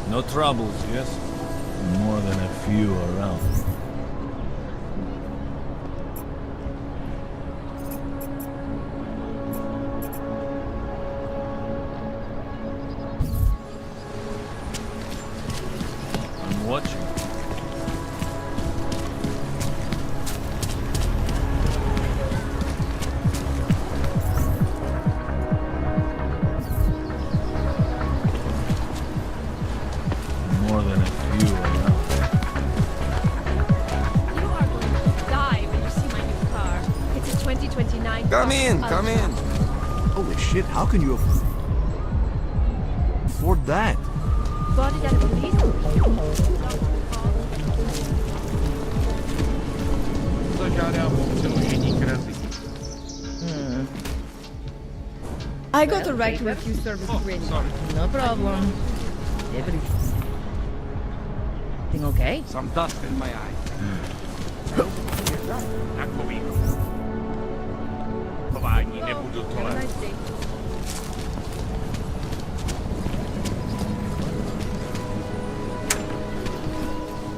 No troubles, yes? More than a few around. I'm watching. More than a few around. You are going to die when you see my new car. It's a 2029 Come car. in, come in. Holy shit, how can you afford that? Bought it at a police station. I got the right to refuse service agreement. No problem. Everything okay? Some dust in my eye. Have a nice day.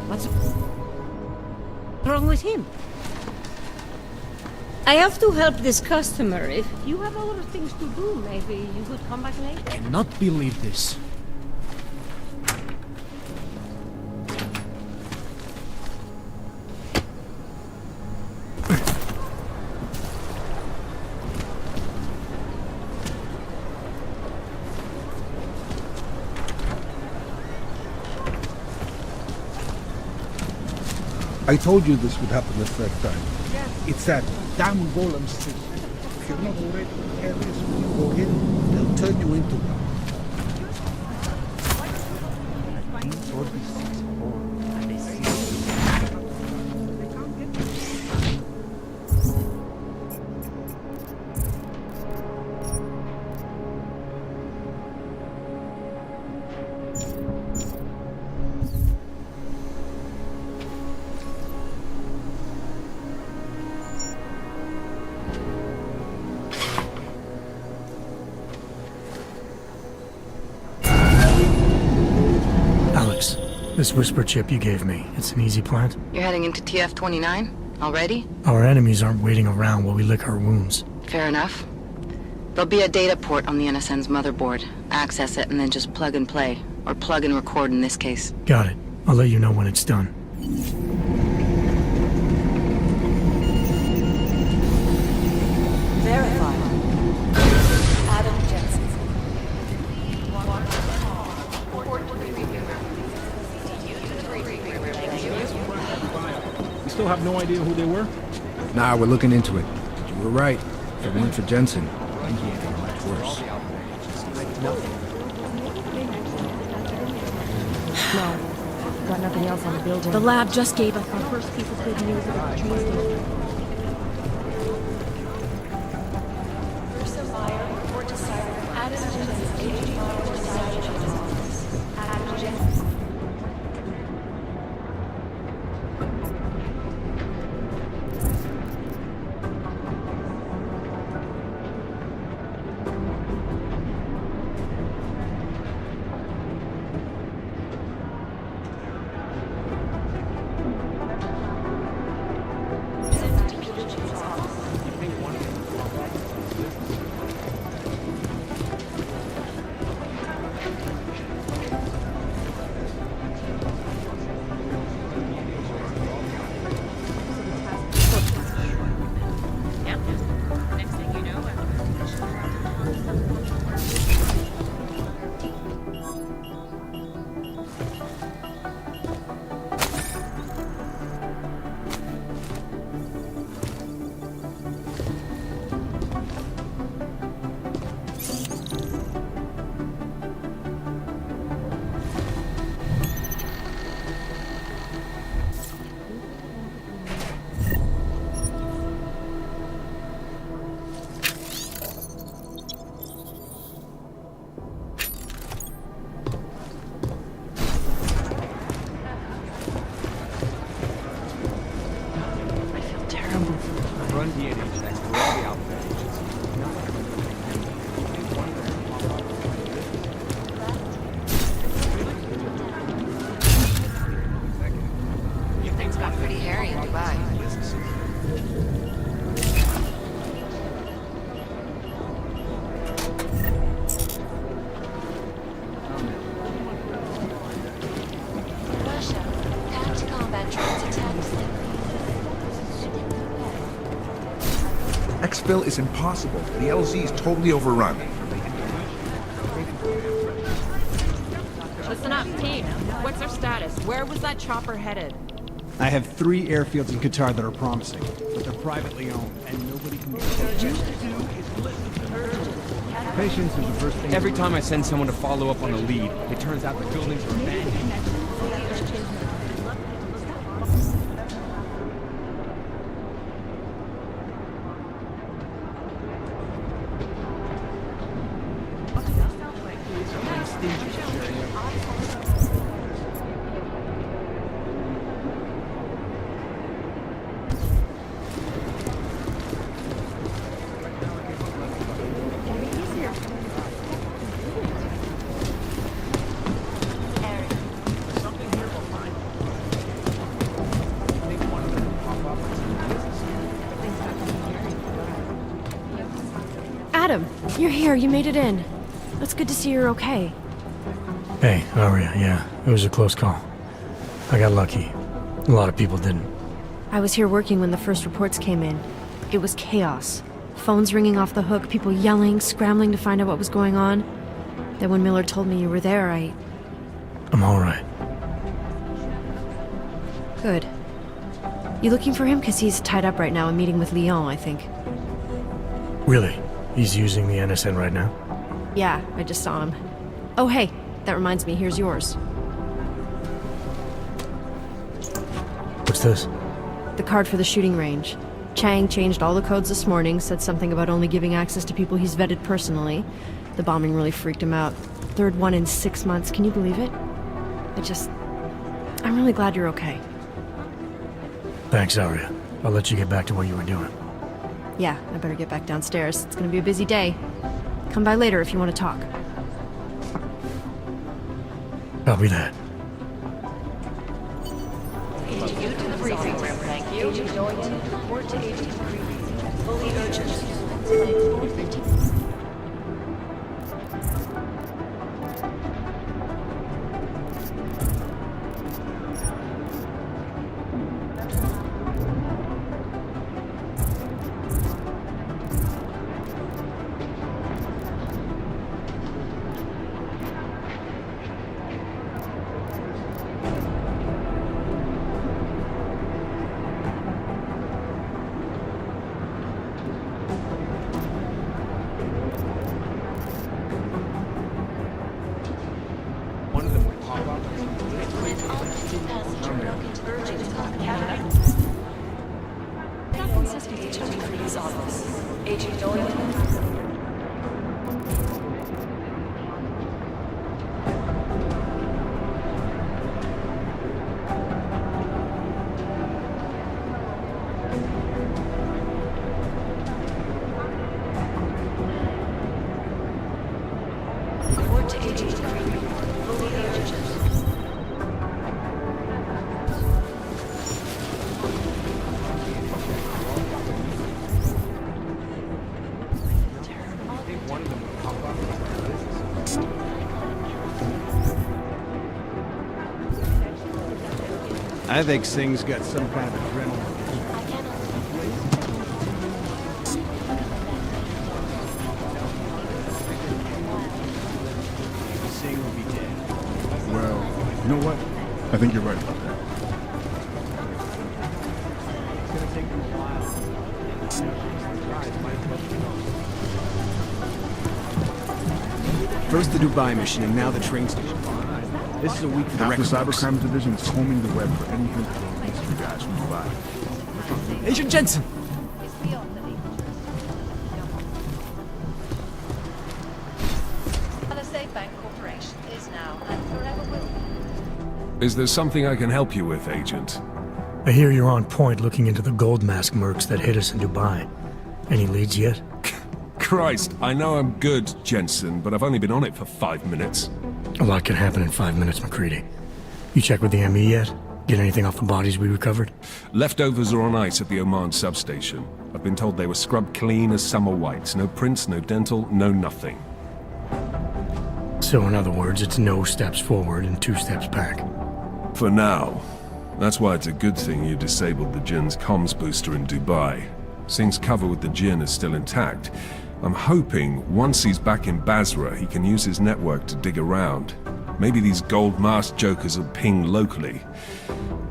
What's wrong with him? I have to help this customer. If You have other things to do. Maybe you could come back later. Cannot believe this. I told you this would happen the third time. It's that damn golem's thing. If you're not already careless when you go in, they'll turn you into one. Alex, this whisper chip you gave me, it's an easy plant. You're heading into TF-29? Already? Our enemies aren't waiting around while we lick our wounds. Fair enough. There'll be a data port on the NSN's motherboard. Access it and then just plug and play. Or plug and record in this case. Got it. I'll let you know when it's done. verify. Adam Jensen. have no idea who they were? Nah, we're looking into it. But you were right. If it weren't for Jensen, I think he'd be much worse. No. Got nothing else on the building. The lab just gave us our first piece of good news about the train station. Exfil is impossible. The LZ is totally overrun. Listen up, team. What's our status? Where was that chopper headed? I have 3 airfields in Qatar that are promising, but they're privately owned, and nobody can get them. Patience is the first thing. Every time I send someone to follow up on a lead, it turns out the buildings are abandoned. Adam, you're here. You made it in. It's good to see you're okay. Hey, Aria, yeah, it was a close call. I got lucky. A lot of people didn't. I was here working when the first reports came in. It was chaos. Phones ringing off the hook, people yelling, scrambling to find out what was going on. Then when Miller told me you were there, I'm alright. Good. You looking for him? Because he's tied up right now, a meeting with Lyon, I think. Really? He's using the NSN right now? Yeah, I just saw him. Oh, hey, that reminds me, here's yours. What's this? The card for the shooting range. Chang changed all the codes this morning, said something about only giving access to people he's vetted personally. The bombing really freaked him out. 3rd one in 6 months, can you believe it? I'm really glad you're okay. Thanks, Aria. I'll let you get back to what you were doing. Yeah, I better get back downstairs. It's gonna be a busy day. Come by later if you want to talk. Copy that. You to the briefing room, thank you. Agent Norton, report to Agent McCready. Fully urgent. to agent creepy. Fully urgent. I think Singh's got some kind of adrenaline. Singh will be dead. Well, you know what? I think you're right about that. It's gonna take them a while. First the Dubai mission, and now the train station. This is a week for the Half the record books. cybercrime division is combing the web for any hint of these two guys from Dubai. Agent Jensen! Bank Corporation is now and forever will be. Is there something I can help you with, Agent? I hear you're on point looking into the gold mask mercs that hit us in Dubai. Any leads yet? Christ, I know I'm good, Jensen, but I've only been on it for 5 minutes. A lot can happen in 5 minutes, McCready. You check with the ME yet? Get anything off the bodies we recovered? Leftovers are on ice at the Oman substation. I've been told they were scrubbed clean as summer whites. No prints, no dental, no nothing. So in other words, it's no steps forward and 2 steps back. For now. That's why it's a good thing you disabled the Jinn's comms booster in Dubai. Singh's cover with the Jinn is still intact. I'm hoping once he's back in Basra, he can use his network to dig around. Maybe these gold mask jokers will ping locally.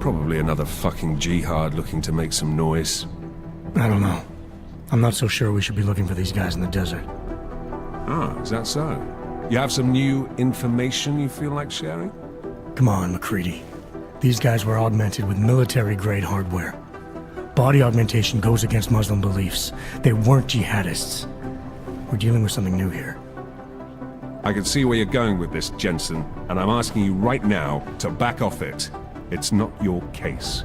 Probably another fucking jihad looking to make some noise. I don't know. I'm not so sure we should be looking for these guys in the desert. Ah, is that so? You have some new information you feel like sharing? Come on, McCready. These guys were augmented with military-grade hardware. Body augmentation goes against Muslim beliefs. They weren't jihadists. We're dealing with something new here. I can see where you're going with this, Jensen, and I'm asking you right now to back off it. It's not your case.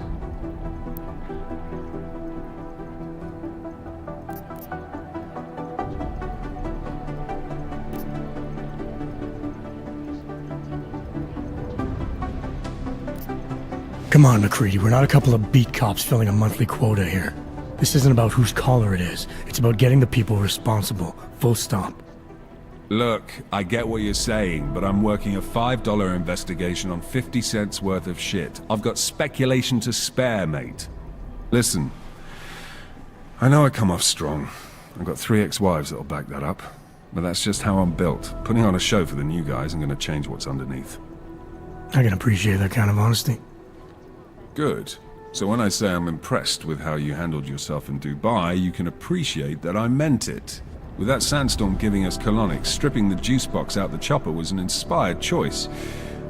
Come on, McCready. We're not a couple of beat cops filling a monthly quota here. This isn't about whose collar it is. It's about getting the people responsible. Full stop. Look, I get what you're saying, but I'm working a $5 investigation on 50 cents worth of shit. I've got speculation to spare, mate. Listen, I know I come off strong. I've got 3 ex-wives that'll back that up. But that's just how I'm built. Putting on a show for the new guys and gonna change what's underneath. I can appreciate that kind of honesty. Good. So when I say I'm impressed with how you handled yourself in Dubai, you can appreciate that I meant it. With that sandstorm giving us colonics, stripping the juice box out the chopper was an inspired choice.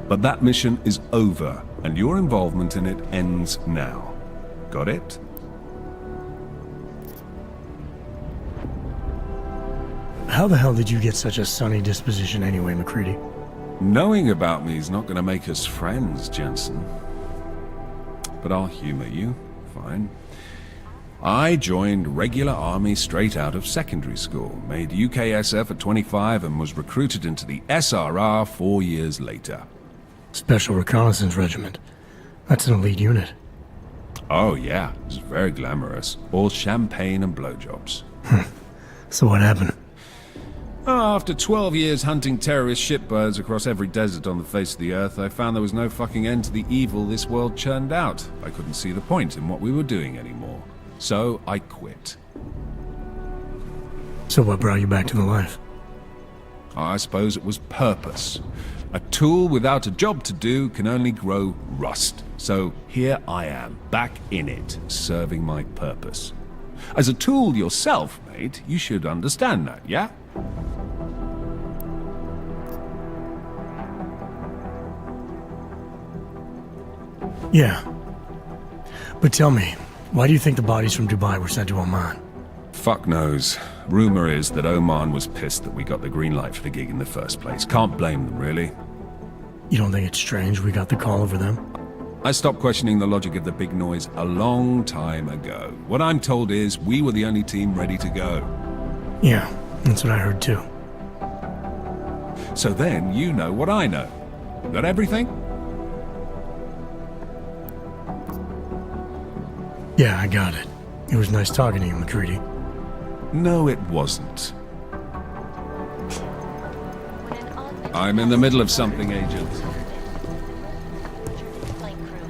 But that mission is over, and your involvement in it ends now. Got it? How the hell did you get such a sunny disposition anyway, McCready? Knowing about me is not gonna make us friends, Jensen. But I'll humor you. Fine. I joined regular army straight out of secondary school, made UKSF at 25 and was recruited into the SRR 4 years later. Special Reconnaissance Regiment. That's an elite unit. Oh yeah, it's very glamorous. All champagne and blowjobs. So what happened? After 12 years hunting terrorist shitbirds across every desert on the face of the earth, I found there was no fucking end to the evil this world churned out. I couldn't see the point in what we were doing anymore. So I quit. So what brought you back to the life? I suppose it was purpose. A tool without a job to do can only grow rust. So here I am, back in it, serving my purpose. As a tool yourself, mate, you should understand that, yeah? Yeah. But tell me, why do you think the bodies from Dubai were sent to Oman? Fuck knows. Rumor is that Oman was pissed that we got the green light for the gig in the first place. Can't blame them, really. You don't think it's strange we got the call over them? I stopped questioning the logic of the big noise a long time ago. What I'm told is we were the only team ready to go. Yeah, that's what I heard too. So then you know what I know. That everything? Yeah, I got it. It was nice talking to you, McCready. No, it wasn't. I'm in the middle of something, Agent. Flight crew.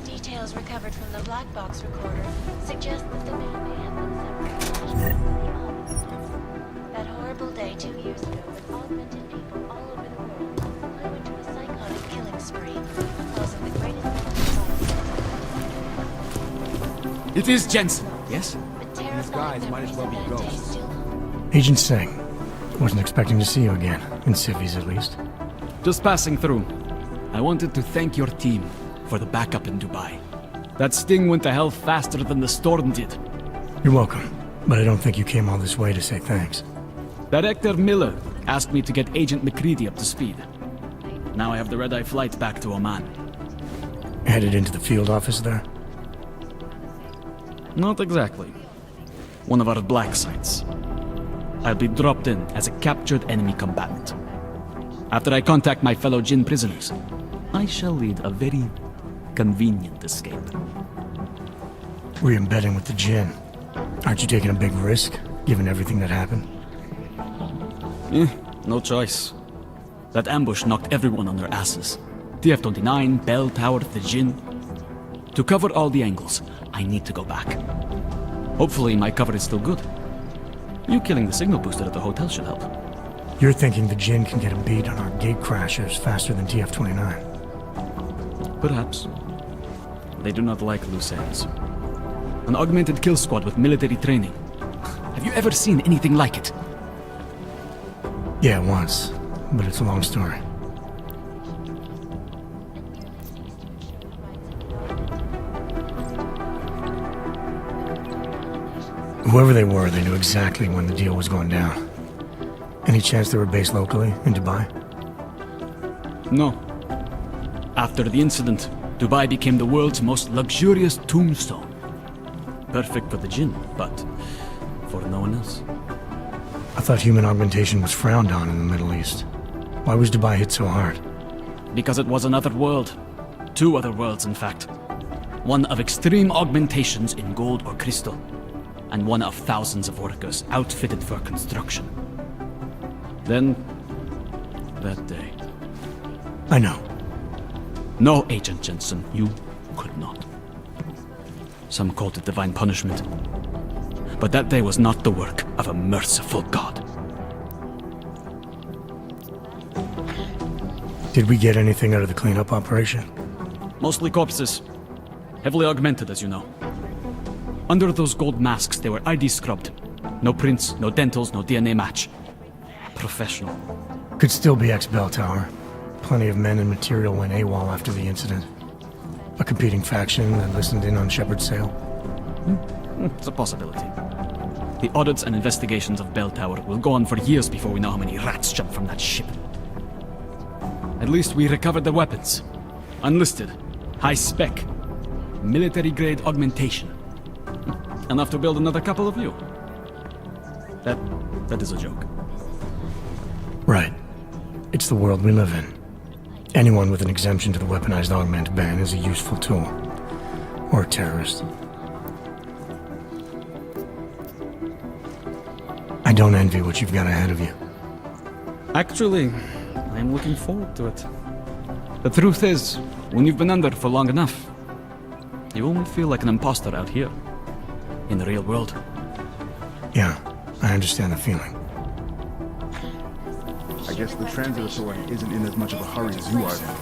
Details recovered from the black box recorder suggest that the man may have been separated from the augment. That horrible day 2 years ago with augmented people all over the world flew into a psychotic killing spree, causing the greatest It is Jensen, yes? These guys might as well be ghosts. Agent Singh. Wasn't expecting to see you again, in civvies at least. Just passing through. I wanted to thank your team for the backup in Dubai. That sting went to hell faster than the storm did. You're welcome, but I don't think you came all this way to say thanks. Director Miller asked me to get Agent McCready up to speed. Now I have the red-eye flight back to Oman. Headed into the field office there? Not exactly. One of our black sites. I'll be dropped in as a captured enemy combatant. After I contact my fellow Jinn prisoners, I shall lead a very convenient escape. Re-embedding with the Jinn. Aren't you taking a big risk, given everything that happened? No choice. That ambush knocked everyone on their asses. TF-29, Bell Tower, the Jinn. To cover all the angles, I need to go back. Hopefully my cover is still good. You killing the signal booster at the hotel should help. You're thinking the Jinn can get a beat on our gate crashers faster than TF-29. Perhaps. They do not like loose ends. An augmented kill squad with military training. Have you ever seen anything like it? Yeah, once. But it's a long story. Whoever they were, they knew exactly when the deal was going down. Any chance they were based locally, in Dubai? No. After the incident, Dubai became the world's most luxurious tombstone. Perfect for the Jinn, but for no one else. I thought human augmentation was frowned on in the Middle East. Why was Dubai hit so hard? Because it was another world. Two other worlds, in fact. One of extreme augmentations in gold or crystal, and one of thousands of workers outfitted for construction. Then, that day. I know. No, Agent Jensen, you could not. Some called it divine punishment. But that day was not the work of a merciful God. Did we get anything out of the cleanup operation? Mostly corpses. Heavily augmented, as you know. Under those gold masks, they were ID scrubbed. No prints, no dentals, no DNA match. Professional. Could still be ex-Bell Tower. Plenty of men and material went AWOL after the incident. A competing faction that listened in on Shepard's sale. It's a possibility. The audits and investigations of Bell Tower will go on for years before we know how many rats jumped from that ship. At least we recovered the weapons. Unlisted. High spec. Military-grade augmentation. Enough to build another couple of you. That is a joke. Right. It's the world we live in. Anyone with an exemption to the weaponized augment ban is a useful tool. Or a terrorist. I don't envy what you've got ahead of you. Actually, I'm looking forward to it. The truth is, when you've been under for long enough, you only feel like an imposter out here. In the real world. Yeah, I understand the feeling. I guess the transit authority isn't in as much of a hurry as you are then.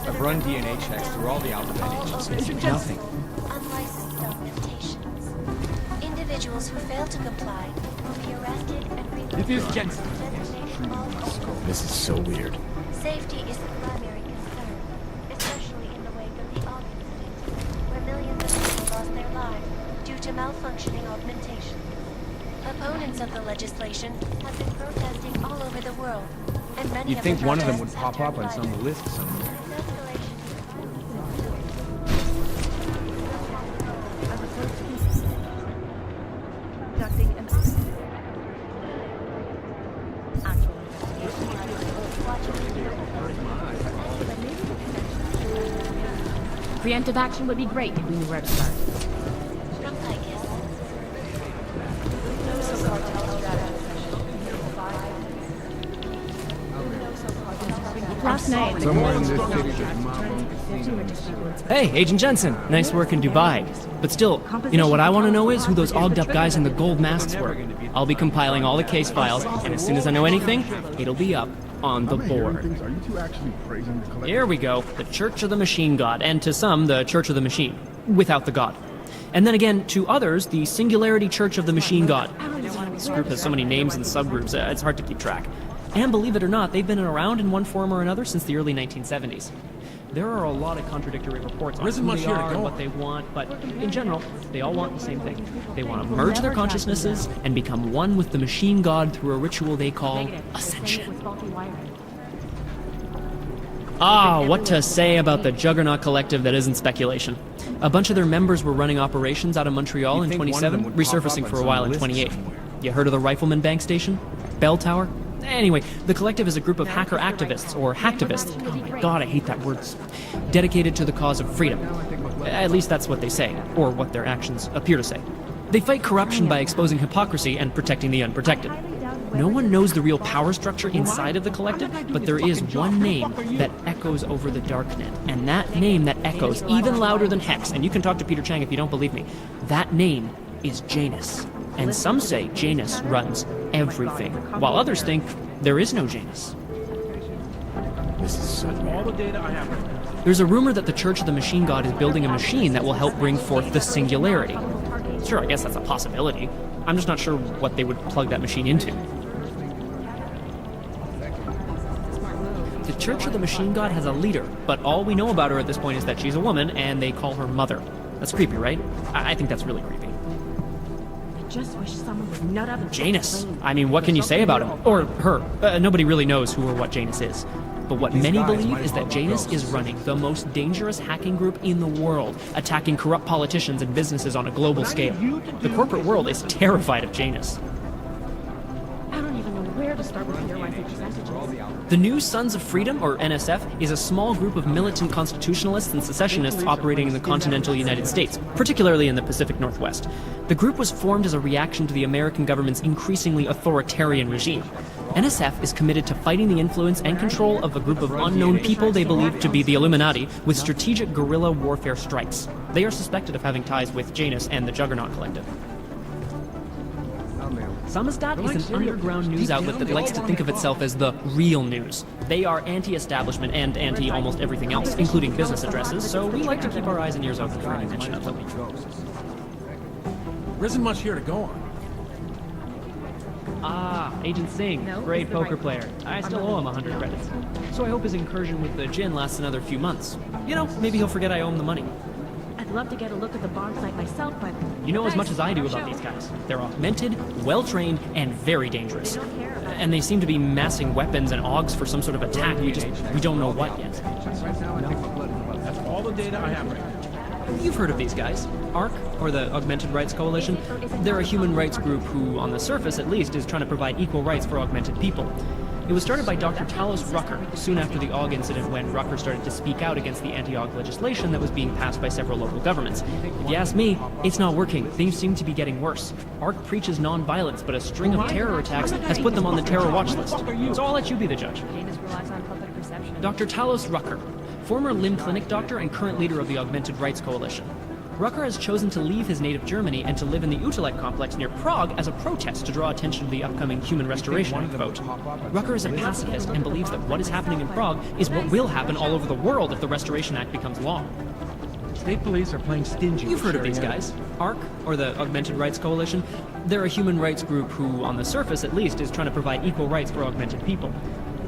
I've run DNA checks through all the alphabet agencies. Nothing. Unlicensed augmentations. Individuals who fail to comply will be arrested and removed. It is Jensen. This is so weird. Safety is the primary concern, especially in the wake of the Aug incident, where millions of people lost their lives due to malfunctioning augmentation. Opponents of the legislation have been protesting all over the world, and many You'd of think the one of them would protests pop have up on turned some list somewhere. Conducting an actual Preemptive action would be great if we knew where to start. Last night, Somewhere in this city, there's a mob. Hey, Agent Jensen. Nice work in Dubai. But still, you know what I want to know is who those ogged-up guys in the gold masks were. I'll be compiling all the case files, and as soon as I know anything, it'll be up on the board. Are you two actually praising the collective? Here we go. The Church of the Machine God, and to some, the Church of the Machine, without the God. And then again, to others, the Singularity Church of the Machine God. This group has so many names and subgroups, it's hard to keep track. And believe it or not, they've been around in one form or another since the early 1970s. There are a lot of contradictory reports on who they are and what they want, but in general, they all want the same thing. They want to merge their consciousnesses and become one with the machine god through a ritual they call Ascension. Ah, what to say about the Juggernaut Collective that isn't speculation. A bunch of their members were running operations out of Montreal in 27, resurfacing for a while in 28. You heard of the Rifleman Bank Station? Bell Tower? Anyway, the Collective is a group of hacker activists, or hacktivists. Oh my god, I hate that word. Dedicated to the cause of freedom. At least that's what they say, or what their actions appear to say. They fight corruption by exposing hypocrisy and protecting the unprotected. No one knows the real power structure inside of the Collective, but there is one name that echoes over the darknet. And that name that echoes even louder than Hex, and you can talk to Peter Chang if you don't believe me, that name is Janus. And some say Janus runs everything, while others think there is no Janus. This is so all the data I have right now. There's a rumor that the Church of the Machine God is building a machine that will help bring forth the Singularity. Sure, I guess that's a possibility. I'm just not sure what they would plug that machine into. The Church of the Machine God has a leader, but all we know about her at this point is that she's a woman, and they call her Mother. That's creepy, right? I think that's really creepy. Just wish someone would nut up and Janus. I mean, what can you say about him? Or her. Nobody really knows who or what Janus is. But what many believe is that Janus is running the most dangerous hacking group in the world, attacking corrupt politicians and businesses on a global scale. The corporate world is terrified of Janus. I don't even know where to start with theorizing percentages. The New Sons of Freedom, or NSF, is a small group of militant constitutionalists and secessionists operating in the continental United States, particularly in the Pacific Northwest. The group was formed as a reaction to the American government's increasingly authoritarian regime. NSF is committed to fighting the influence and control of a group of unknown people they believe to be the Illuminati with strategic guerrilla warfare strikes. They are suspected of having ties with Janus and the Juggernaut Collective. Samizdat is an underground news outlet that likes to think of itself as the real news. They are anti-establishment and anti-almost everything else, including business addresses, so we like to keep our eyes and ears open for any mention of them. There isn't much here to go on. Ah, Agent Singh, great poker player. I still owe him 100 credits. So I hope his incursion with the Jinn lasts another few months. You know, maybe he'll forget I owe him the money. I'd love to get a look at the bomb site myself, but... You know as much as I do about these guys. They're augmented, well-trained, and very dangerous. And they seem to be massing weapons and augs for some sort of attack. We don't know what yet. That's all the data I have right now. You've heard of these guys. ARC, or the Augmented Rights Coalition. They're a human rights group who, on the surface at least, is trying to provide equal rights for augmented people. It was started by Dr. Talos Rucker, soon after the AUG incident when Rucker started to speak out against the anti-AUG legislation that was being passed by several local governments. If you ask me, it's not working. Things seem to be getting worse. ARC preaches non-violence, but a string of terror attacks has put them on the terror watch list. So I'll let you be the judge. Dr. Talos Rucker, former limb clinic doctor and current leader of the Augmented Rights Coalition. Rucker has chosen to leave his native Germany and to live in the Utilek complex near Prague as a protest to draw attention to the upcoming Human Restoration Act vote. Rucker is a pacifist and believes that what is happening in Prague is what will happen all over the world if the Restoration Act becomes law. State police are playing stingy. You've heard of these guys. ARC, or the Augmented Rights Coalition. They're a human rights group who, on the surface at least, is trying to provide equal rights for augmented people.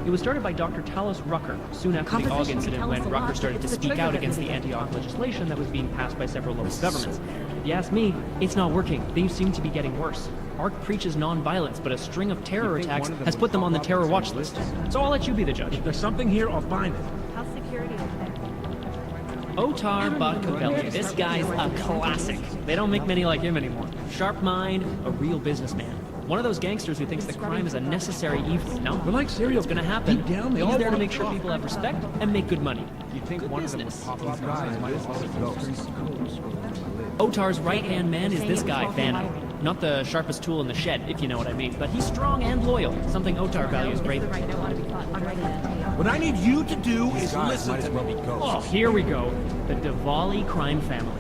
It was started by Dr. Talos Rucker, soon after the AUG incident when Rucker started to speak out against the anti-AUG legislation that was being passed by several local governments. If you ask me, it's not working. Things seem to be getting worse. ARC preaches non-violence, but a string of terror attacks has put them on the terror watch list. So I'll let you be the judge. If there's something here, I'll find it. How's security over there? Otar Bodkapelli. This guy's a classic. They don't make many like him anymore. Sharp mind, a real businessman. One of those gangsters who thinks that crime is a necessary evil. No, We're like cereal. it's gonna happen. Deep down, they He's all there to want make sure profit. people have respect and make good money. You think Good one business. of them would pop off might as well go. Otar's right-hand man is this guy, Vanno. Not the sharpest tool in the shed, if you know what I mean, but he's strong and loyal, something Otar values greatly. What I need you to do is listen Might as to well me. be ghosts. Oh, here we go. The Diwali crime family.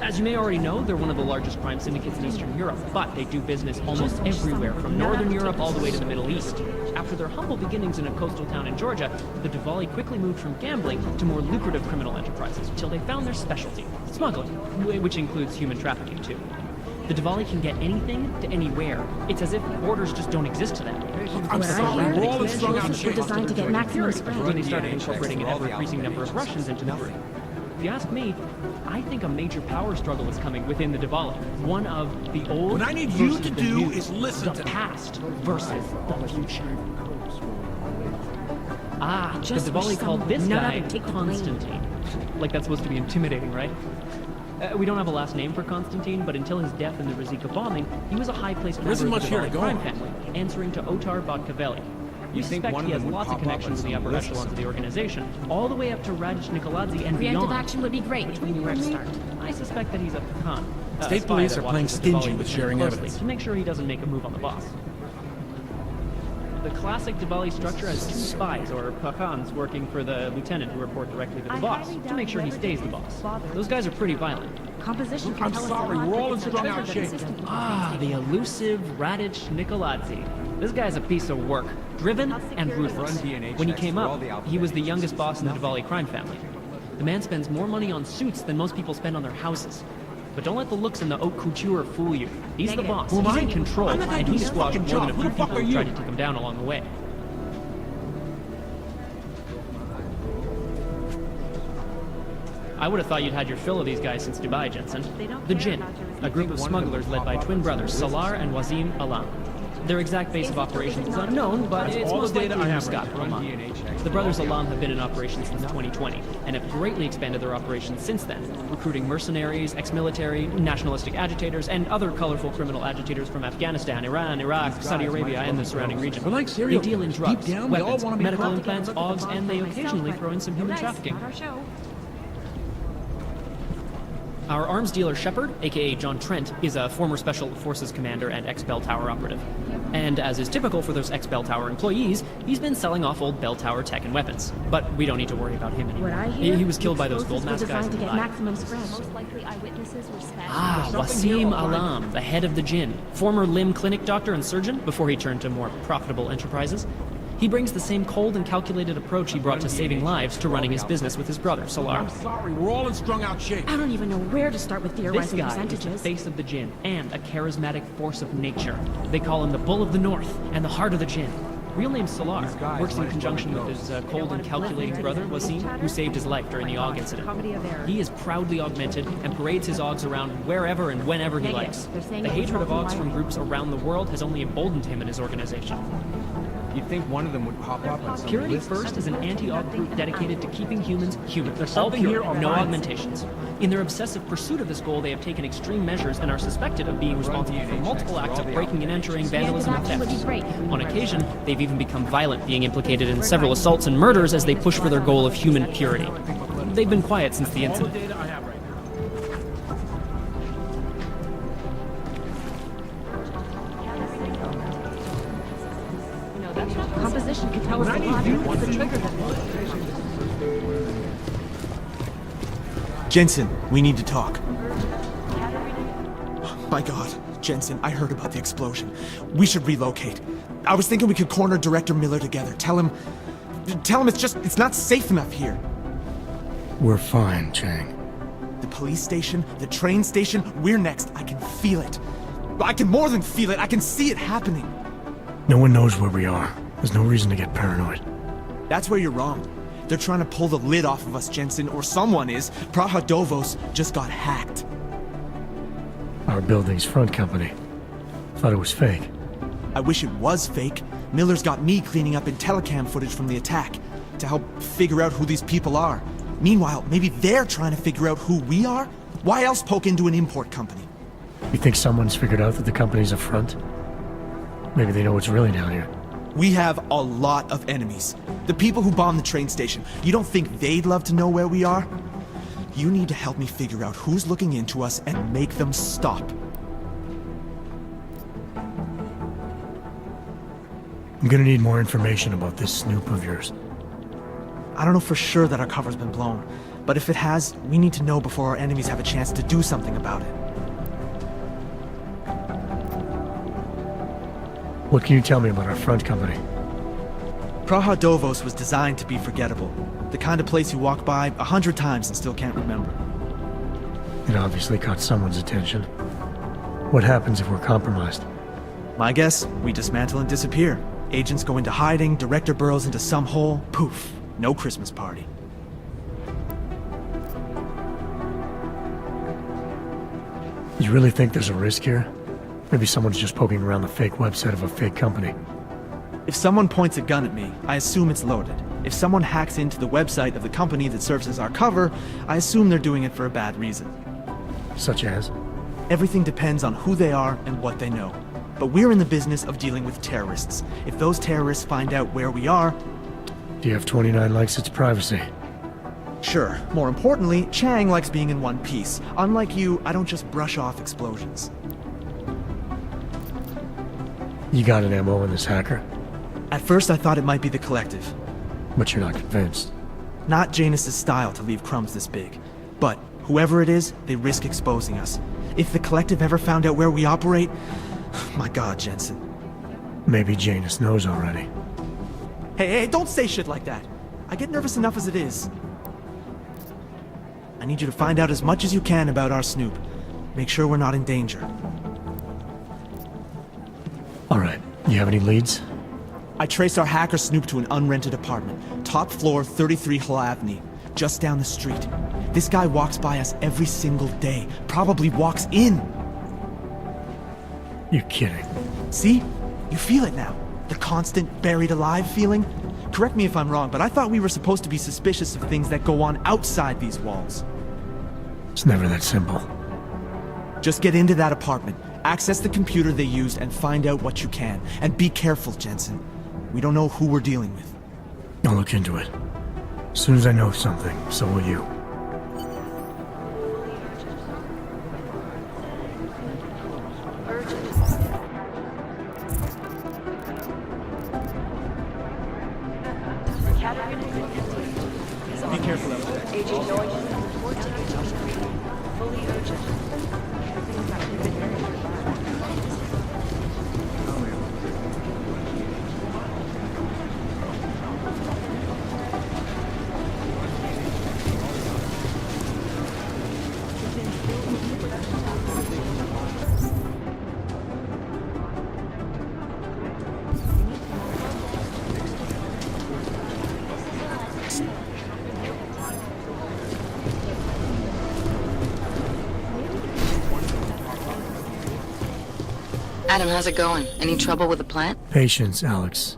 As you may already know, they're one of the largest crime syndicates in Eastern Europe, but they do business almost everywhere, from Northern Europe all the way to the Middle East. After their humble beginnings in a coastal town in Georgia, the Diwali quickly moved from gambling to more lucrative criminal enterprises until they found their specialty, smuggling, which includes human trafficking too. The Diwali can get anything to anywhere. It's as if borders just don't exist to them. I'm sorry, we're all strung out We're designed to get maximum spread. When they started incorporating an ever-increasing number of Russians into the group. If you ask me, I think a major power struggle is coming within the Diwali. One of the old What I need you versus to the do new. is listen the to me. past versus the future. Ah, the Just Diwali wish called someone this would nut up guy and take the blame. Constantine. Like that's supposed to be intimidating, right? We don't have a last name for Constantine, but until his death in the Rizika bombing, he was a high-placed member isn't of much the here to Diwali go crime on. family, answering to Otar Botkavelli. We You think suspect one he of has them would lots of pop up connections in on the upper some list echelons of the organization, all the way up to Radic Nikoladze and Preemptive beyond. action would be great if we knew where to start. I suspect that he's a pecan. State spy police that are playing watches the stingy Diwali with very sharing closely evidence. to make sure he doesn't make a move on the boss. The classic Diwali structure has two spies, or pecans, working for the lieutenant who report directly to the boss, to make sure he stays the boss. Those guys are pretty violent. Composition can I'm tell sorry, us a lot, we're but all it's strung the out treasure that shape. the system Ah, the elusive Radic Nikoladze. This guy's a piece of work. Driven and ruthless. Run DNA When he checks came for all up, the alphabet he was the agents. youngest boss in the Diwali crime family. The man spends more money on suits than most people spend on their houses. But don't let the looks and the haute couture fool you. He's the Negative. boss. Who am He's I? in control, I'm the guy and doing he this squashed fucking more than job. a Who few the fuck people are who you? tried to take him down along the way. I would have thought you'd had your fill of these guys since Dubai, Jensen. The Jinn, a group of smugglers led by twin brothers Salar and Wazim Alam. Their exact base of operations is unknown, but it's all the most data likely I in have Muscat, right now. Oman. The brothers Alam have been in operation since 2020 and have greatly expanded their operations since then, recruiting mercenaries, ex-military, nationalistic agitators, and other colorful criminal agitators from Afghanistan, Iran, Iraq, Saudi Arabia, and the surrounding region. We're like They cereal. deal in Deep drugs, down, they all weapons, wanna be medical caught. implants, ogs, and they occasionally throw in some human trafficking. Not our show. Our arms dealer Shepard, aka John Trent, is a former Special Forces commander and ex-Bell Tower operative. And as is typical for those ex-Bell Tower employees, he's been selling off old Bell Tower tech and weapons. But we don't need to worry about him anymore. What I hear, He was killed by those gold explosives were mask guys designed in to get Dubai. maximum spread. Most likely eyewitnesses were special. Ah, Wasim Alam, the head of the Jinn, former limb clinic doctor and surgeon before he turned to more profitable enterprises. He brings the same cold and calculated approach he brought to saving lives to running his business with his brother, Salar. I'm sorry, we're all in strung out shape. I don't even know where to start with This theorizing guy is the percentages. face of the Jinn and a charismatic force of nature. They call him the Bull of the North and the Heart of the Jinn. Real name Salar, works in conjunction with his cold and calculating brother, Wasim, who saved his life during the AUG incident. He is proudly augmented and parades his AUGs around wherever and whenever he likes. The hatred of AUGs from groups around the world has only emboldened him and his organization. You'd think one of them would pop up on some Purity list. First is an anti-aug group dedicated to keeping humans human. There's All something pure, here on no mine. augmentations. In their obsessive pursuit of this goal, they have taken extreme measures and are suspected of being responsible for multiple acts of breaking and entering, vandalism, and action would be theft. great if we knew On where to occasion, they've even become violent, being implicated in several assaults and murders as they push for their goal of human purity. They've been quiet since the All the incident. data I have right now. Composition can tell us a lot, but it's the trigger that Jensen, we need to talk. My God, Jensen, I heard about the explosion. We should relocate. I was thinking we could corner Director Miller together. Tell him it's not safe enough here. We're fine, Chang. The police station, the train station, we're next. I can feel it. I can more than feel it. I can see it happening. No one knows where we are. There's no reason to get paranoid. That's where you're wrong. They're trying to pull the lid off of us, Jensen, or someone is. Praha Dovos just got hacked. Our building's front company. Thought it was fake. I wish it was fake. Miller's got me cleaning up IntelliCam footage from the attack to help figure out who these people are. Meanwhile, maybe they're trying to figure out who we are? Why else poke into an import company? You think someone's figured out that the company's a front? Maybe they know what's really down here. We have a lot of enemies. The people who bombed the train station. You don't think they'd love to know where we are? You need to help me figure out who's looking into us and make them stop. I'm gonna need more information about this snoop of yours. I don't know for sure that our cover's been blown, but if it has, we need to know before our enemies have a chance to do something about it. What can you tell me about our front company? Praha Dovos was designed to be forgettable. The kind of place you walk by 100 times and still can't remember. It obviously caught someone's attention. What happens if we're compromised? My guess, we dismantle and disappear. Agents go into hiding, director burrows into some hole, poof, no Christmas party. You really think there's a risk here? Maybe someone's just poking around the fake website of a fake company. If someone points a gun at me, I assume it's loaded. If someone hacks into the website of the company that serves as our cover, I assume they're doing it for a bad reason. Such as? Everything depends on who they are and what they know. But we're in the business of dealing with terrorists. If those terrorists find out where we are... DF-29 likes its privacy. Sure. More importantly, Chang likes being in one piece. Unlike you, I don't just brush off explosions. You got an MO in this hacker? At first I thought it might be the Collective. But you're not convinced? Not Janus' style to leave crumbs this big. But whoever it is, they risk exposing us. If the Collective ever found out where we operate... My God, Jensen. Maybe Janus knows already. Hey, don't say shit like that. I get nervous enough as it is. I need you to find out as much as you can about our Snoop. Make sure we're not in danger. Alright, you have any leads? I traced our hacker Snoop to an unrented apartment. Top floor, 33 Hlavny. Just down the street. This guy walks by us every single day. Probably walks in. You're kidding. See? You feel it now. The constant buried alive feeling. Correct me if I'm wrong, but I thought we were supposed to be suspicious of things that go on outside these walls. It's never that simple. Just get into that apartment, access the computer they used, and find out what you can. And be careful, Jensen. We don't know who we're dealing with. I'll look into it. As soon as I know something, so will you. Be careful out there. Adam, how's it going? Any trouble with the plant? Patience, Alex.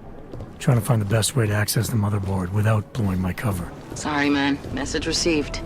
Trying to find the best way to access the motherboard without blowing my cover. Sorry, man. Message received.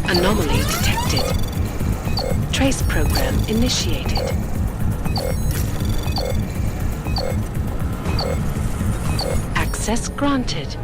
Anomaly detected. Trace program initiated. Access granted.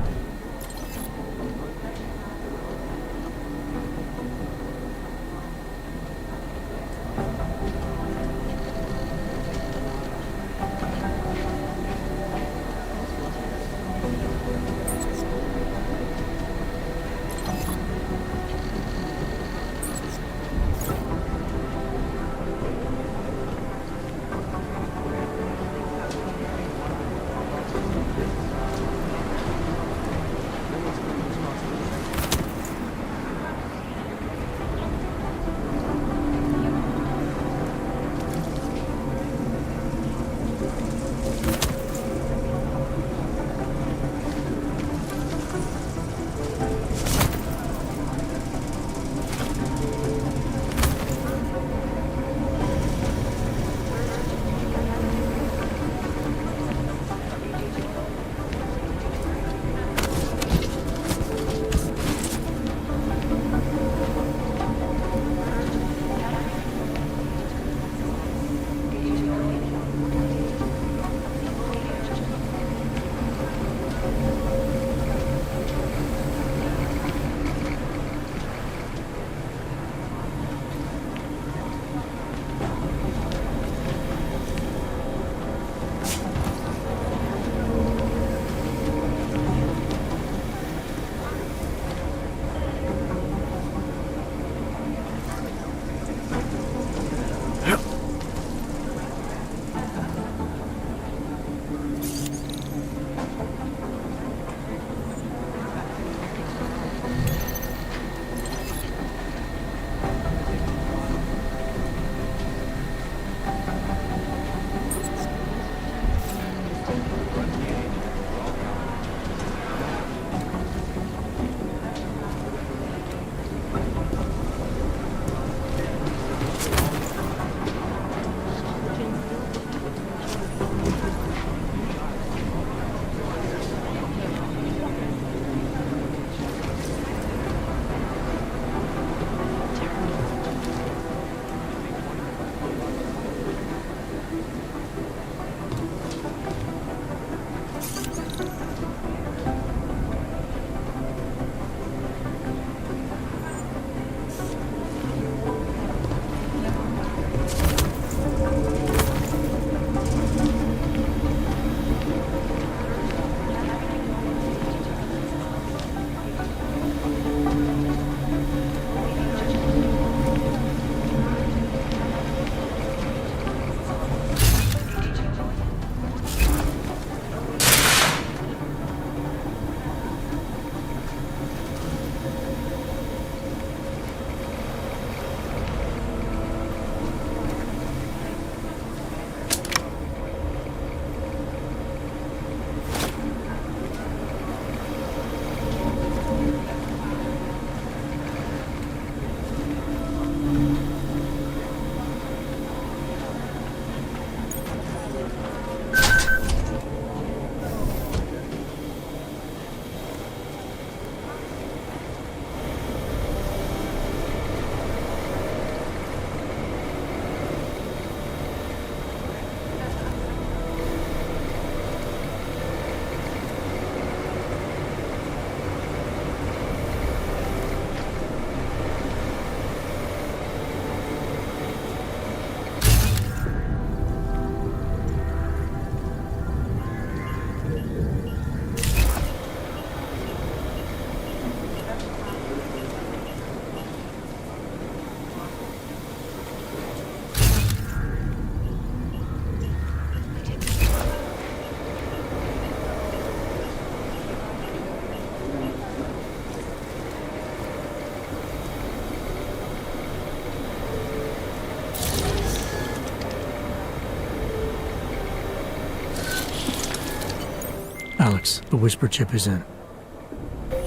Alex, the whisper chip is in.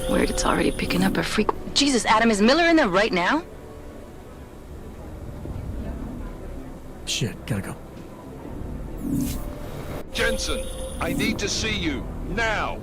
Weird, it's already picking up a freak. Jesus, Adam, is Miller in there right now? Shit, gotta go. Jensen, I need to see you, now!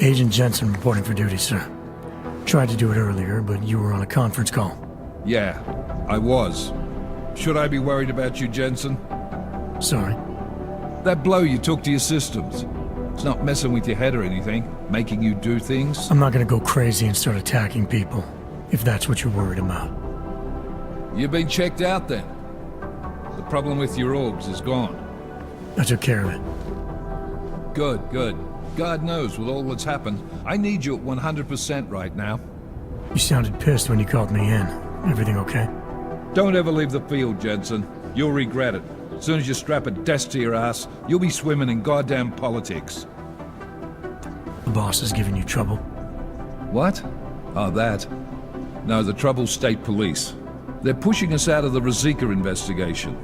Agent Jensen reporting for duty, sir. Tried to do it earlier, but you were on a conference call. Yeah, I was. Should I be worried about you, Jensen? Sorry. That blow you took to your systems. It's not messing with your head or anything, making you do things? I'm not gonna go crazy and start attacking people, if that's what you're worried about. You've been checked out then. The problem with your orbs is gone. I took care of it. Good, good. God knows, with all that's happened, I need you at 100% right now. You sounded pissed when you called me in. Everything okay? Don't ever leave the field, Jensen. You'll regret it. As soon as you strap a desk to your ass, you'll be swimming in goddamn politics. The boss is giving you trouble. What? Oh, that. No, the trouble's state police. They're pushing us out of the Rosika investigation.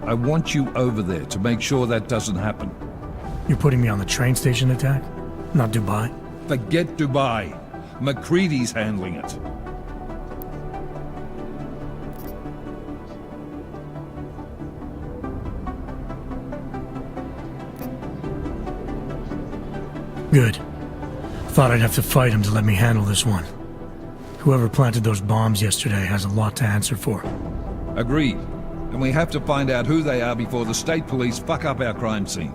I want you over there to make sure that doesn't happen. You're putting me on the train station attack? Not Dubai? Forget Dubai. McCready's handling it. Good. Thought I'd have to fight him to let me handle this one. Whoever planted those bombs yesterday has a lot to answer for. Agreed. And we have to find out who they are before the state police fuck up our crime scene.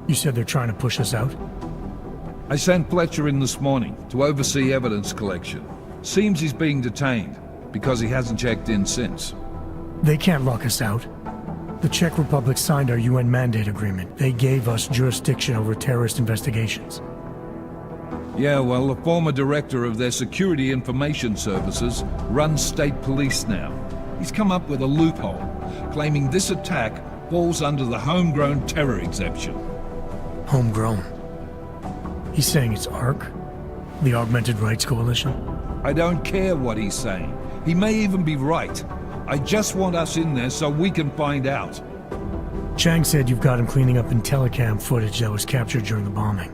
You said they're trying to push us out? I sent Fletcher in this morning to oversee evidence collection. Seems he's being detained, because he hasn't checked in since. They can't lock us out. The Czech Republic signed our UN mandate agreement. They gave us jurisdiction over terrorist investigations. Yeah, well, the former director of their security information services runs state police now. He's come up with a loophole, claiming this attack falls under the homegrown terror exemption. Homegrown? He's saying it's ARC? The Augmented Rights Coalition? I don't care what he's saying. He may even be right. I just want us in there so we can find out. Chang said you've got him cleaning up Intellicam footage that was captured during the bombing.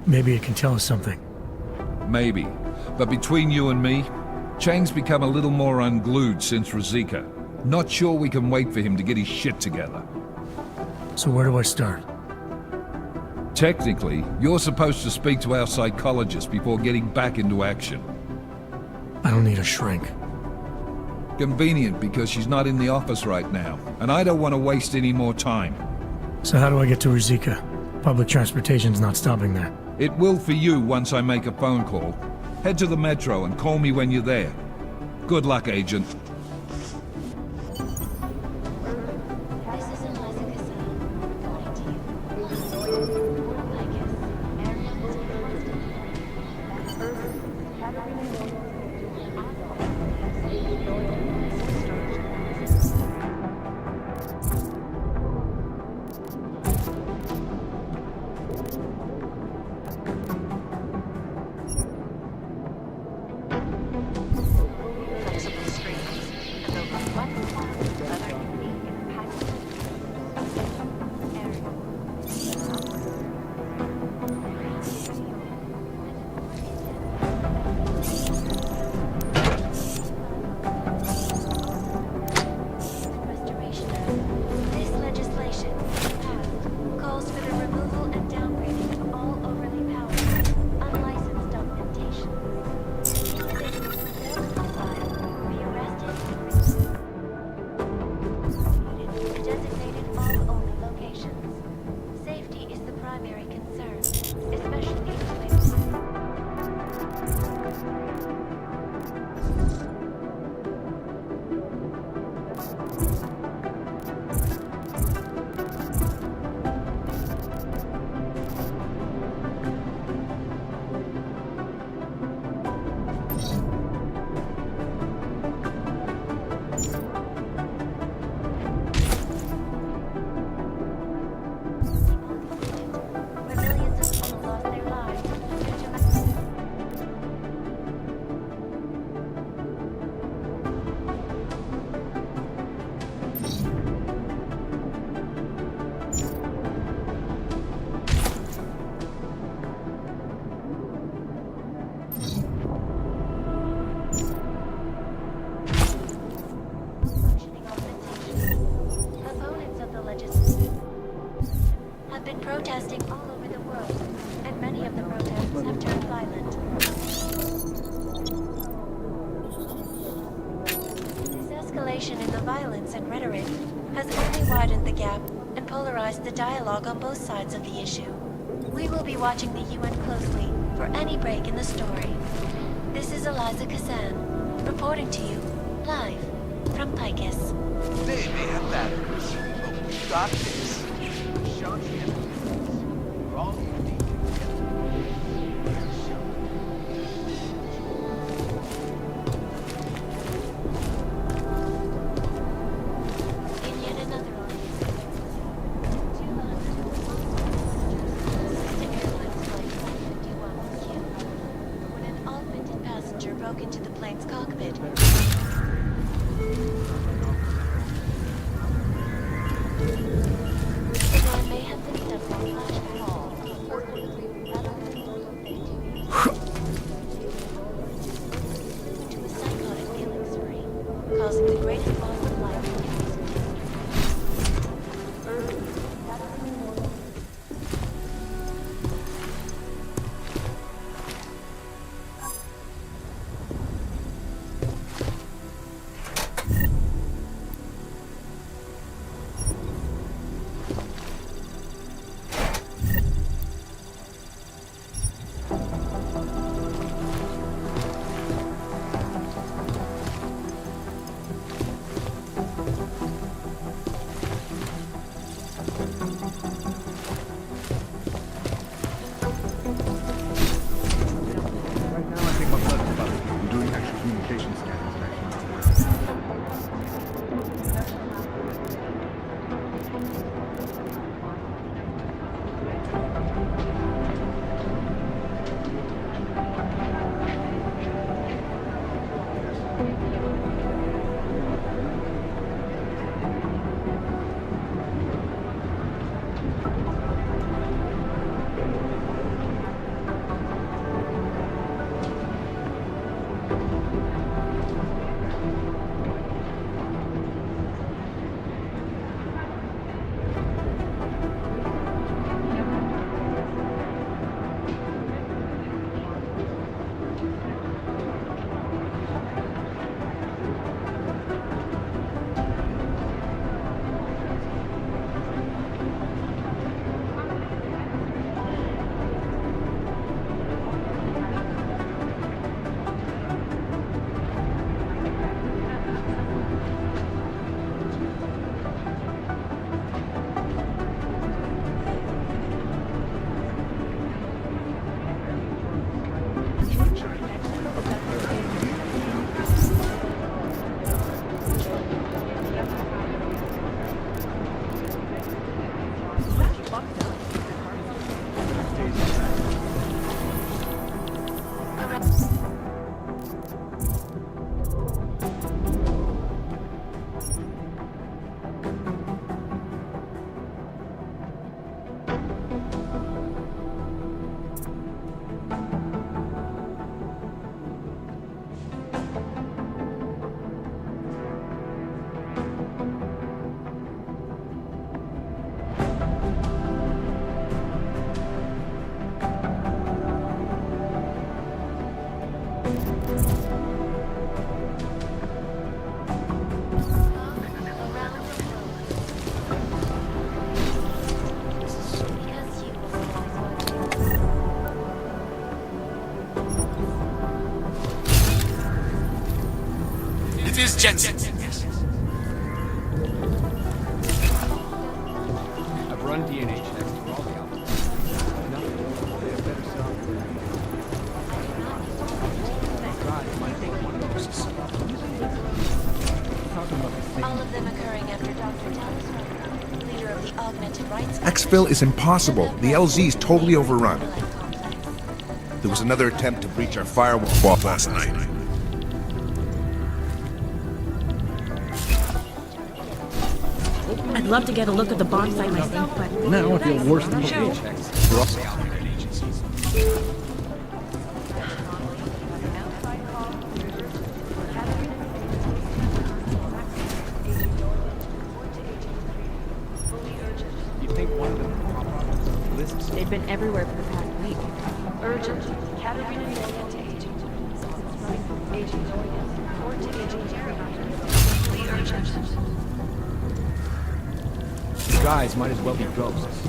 Maybe it can tell us something. Maybe. But between you and me, Chang's become a little more unglued since Rosika. Not sure we can wait for him to get his shit together. So where do I start? Technically, you're supposed to speak to our psychologist before getting back into action. I don't need a shrink. Convenient, because she's not in the office right now, and I don't want to waste any more time. So how do I get to Rosika? Public transportation's not stopping there. It will for you once I make a phone call. Head to the metro and call me when you're there. Good luck, Agent. Flexible screen. escalation in the violence and rhetoric has only widened the gap and polarized the dialogue on both sides of the issue. We will be watching the UN closely for any break in the story. This is Eliza Kazan, reporting to you, live, from Picus. They may have batteries, but we've got this. Shown you. We're all here. Broke into the plane's cockpit. There may have been several flash calls. To a psychotic feeling spree, causing the greatest loss of life in history. It is Jensen. I've run DNA checks through all the outlets. Nothing. They have better software. God, it might take one of those. Talking about the same. All of them occurring after Dr. Dallas Rucker, leader of the Augmented Rights Exfil is impossible. The LZ's totally overrun. There was another attempt to breach our firewall last night. I'd love to get a look at the bomb site myself, but Now I feel worse than Sure. before. Through all the outlet agencies. You think one of them would pop up on the list? they've been everywhere for the past week. Urgent. Katerina Million to agent. You guys might as well be ghosts.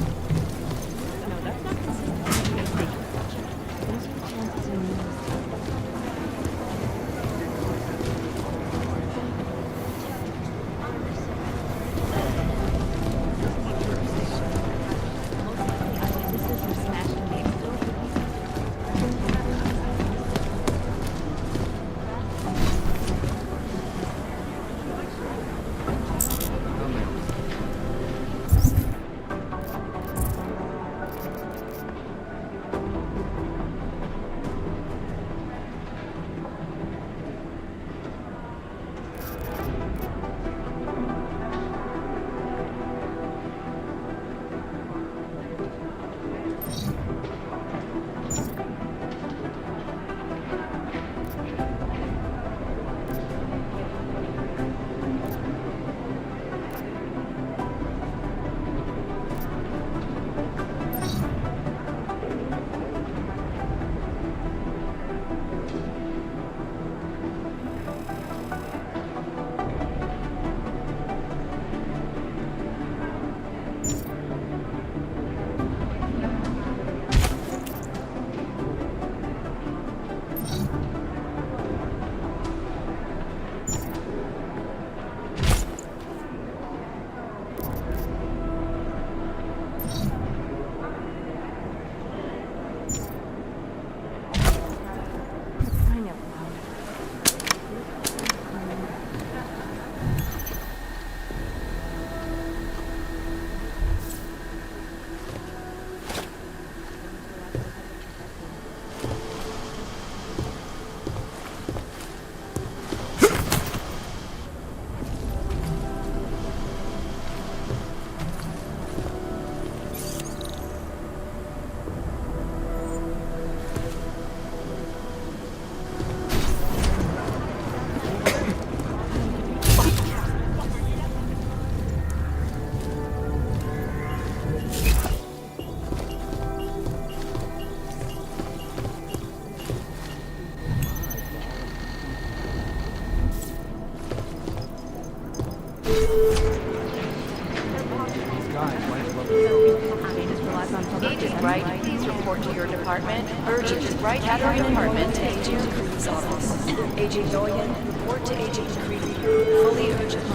Agent Wright, please report to your department. Urgent. Wright at our department. Agent Creedy's office. Agent Doyen, report to Agent Creedy. Fully urgent. I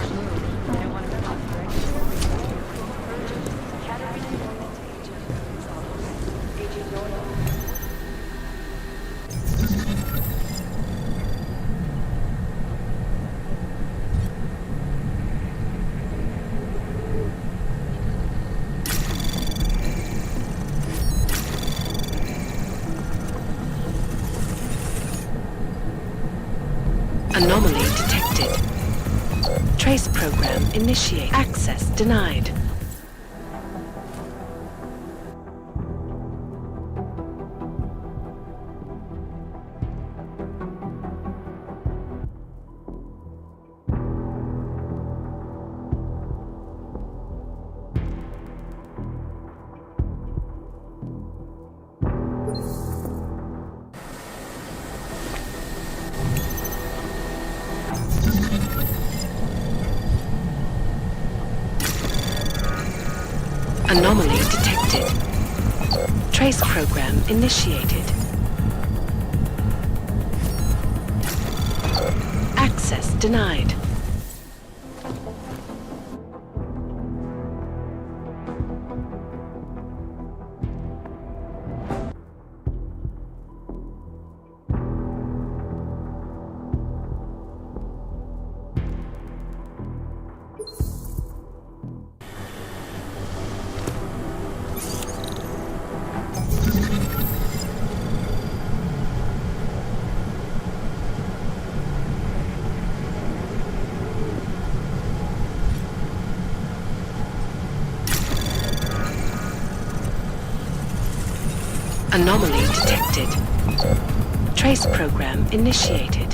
don't want to talk for anything. Urgent. Caterina Doyen to Agent Creedy's office. Agent Doyen. Anomaly detected. Trace program initiate. Access denied. Anomaly detected. Trace program initiated. Access denied. Anomaly detected. Trace program initiated.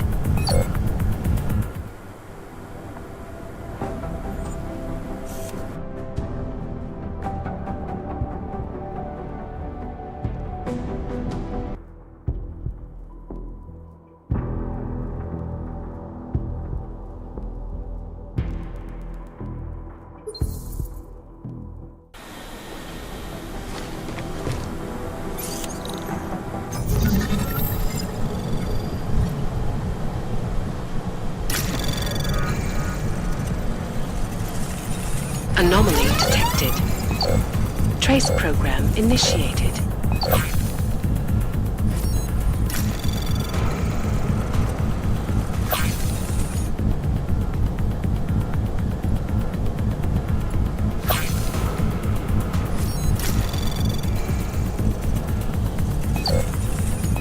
Space program initiated.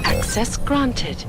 Access granted.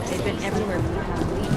They've been everywhere for the past week.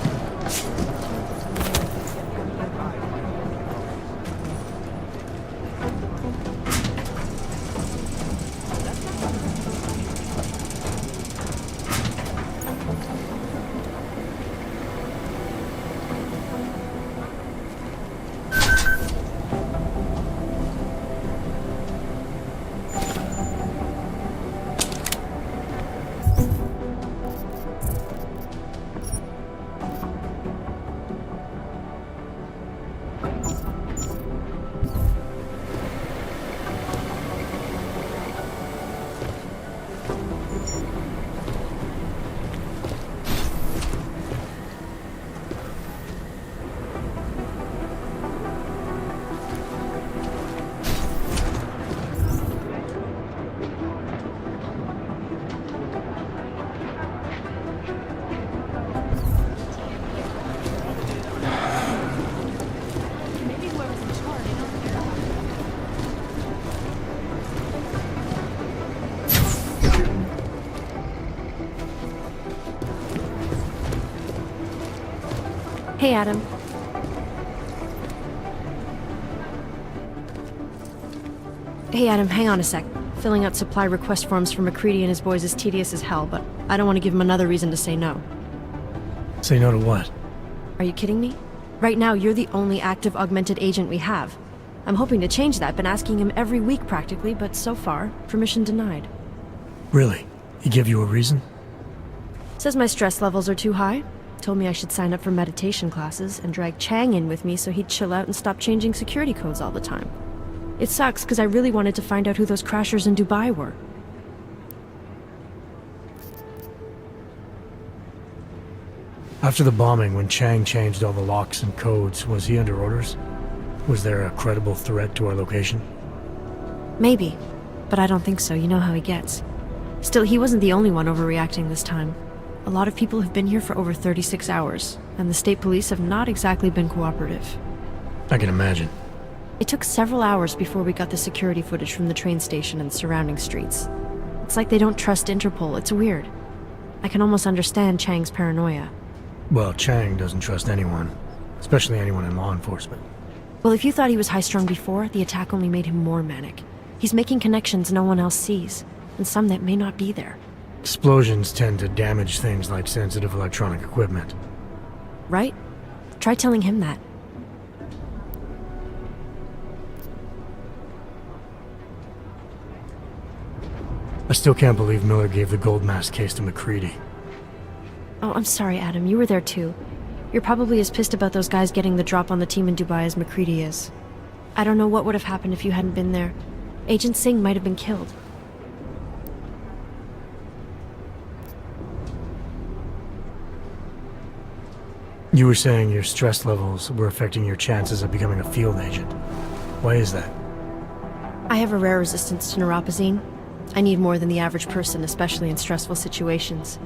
Hey, Adam. Hey, Adam, hang on a sec. Filling out supply request forms for McCready and his boys is tedious as hell, but I don't want to give him another reason to say no. Say no to what? Are you kidding me? Right now, you're the only active augmented agent we have. I'm hoping to change that, been asking him every week practically, but so far, permission denied. Really? He give you a reason? Says my stress levels are too high. Told me I should sign up for meditation classes and drag Chang in with me so he'd chill out and stop changing security codes all the time. It sucks because I really wanted to find out who those crashers in Dubai were. After the bombing, when Chang changed all the locks and codes, was he under orders? Was there a credible threat to our location? Maybe, but I don't think so. You know how he gets. Still, he wasn't the only one overreacting this time. A lot of people have been here for over 36 hours, and the state police have not exactly been cooperative. I can imagine. It took several hours before we got the security footage from the train station and surrounding streets. It's like they don't trust Interpol. It's weird. I can almost understand Chang's paranoia. Well, Chang doesn't trust anyone, especially anyone in law enforcement. Well, if you thought he was high-strung before, the attack only made him more manic. He's making connections no one else sees, and some that may not be there. Explosions tend to damage things like sensitive electronic equipment. Right? Try telling him that. I still can't believe Miller gave the gold mask case to McCready. Oh, I'm sorry, Adam. You were there too. You're probably as pissed about those guys getting the drop on the team in Dubai as McCready is. I don't know what would have happened if you hadn't been there. Agent Singh might have been killed. You were saying your stress levels were affecting your chances of becoming a field agent. Why is that? I have a rare resistance to neuropazine. I need more than the average person, especially in stressful situations.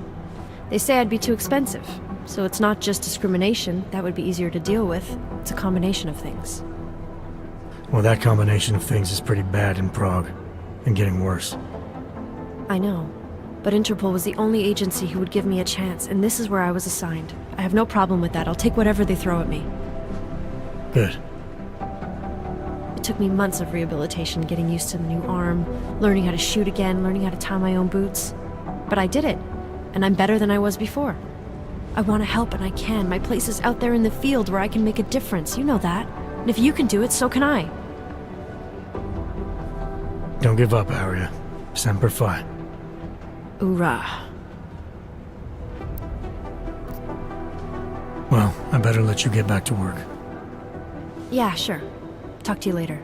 They say I'd be too expensive, so it's not just discrimination. That would be easier to deal with. It's a combination of things. Well, that combination of things is pretty bad in Prague, and getting worse. I know, but Interpol was the only agency who would give me a chance, and this is where I was assigned. I have no problem with that. I'll take whatever they throw at me. Good. took me months of rehabilitation, getting used to the new arm, learning how to shoot again, learning how to tie my own boots. But I did it, and I'm better than I was before. I want to help, and I can. My place is out there in the field where I can make a difference. You know that. And if you can do it, so can I. Don't give up, Arya. Semper Fi. Hoorah. Well, I better let you get back to work. Yeah, sure. Talk to you later.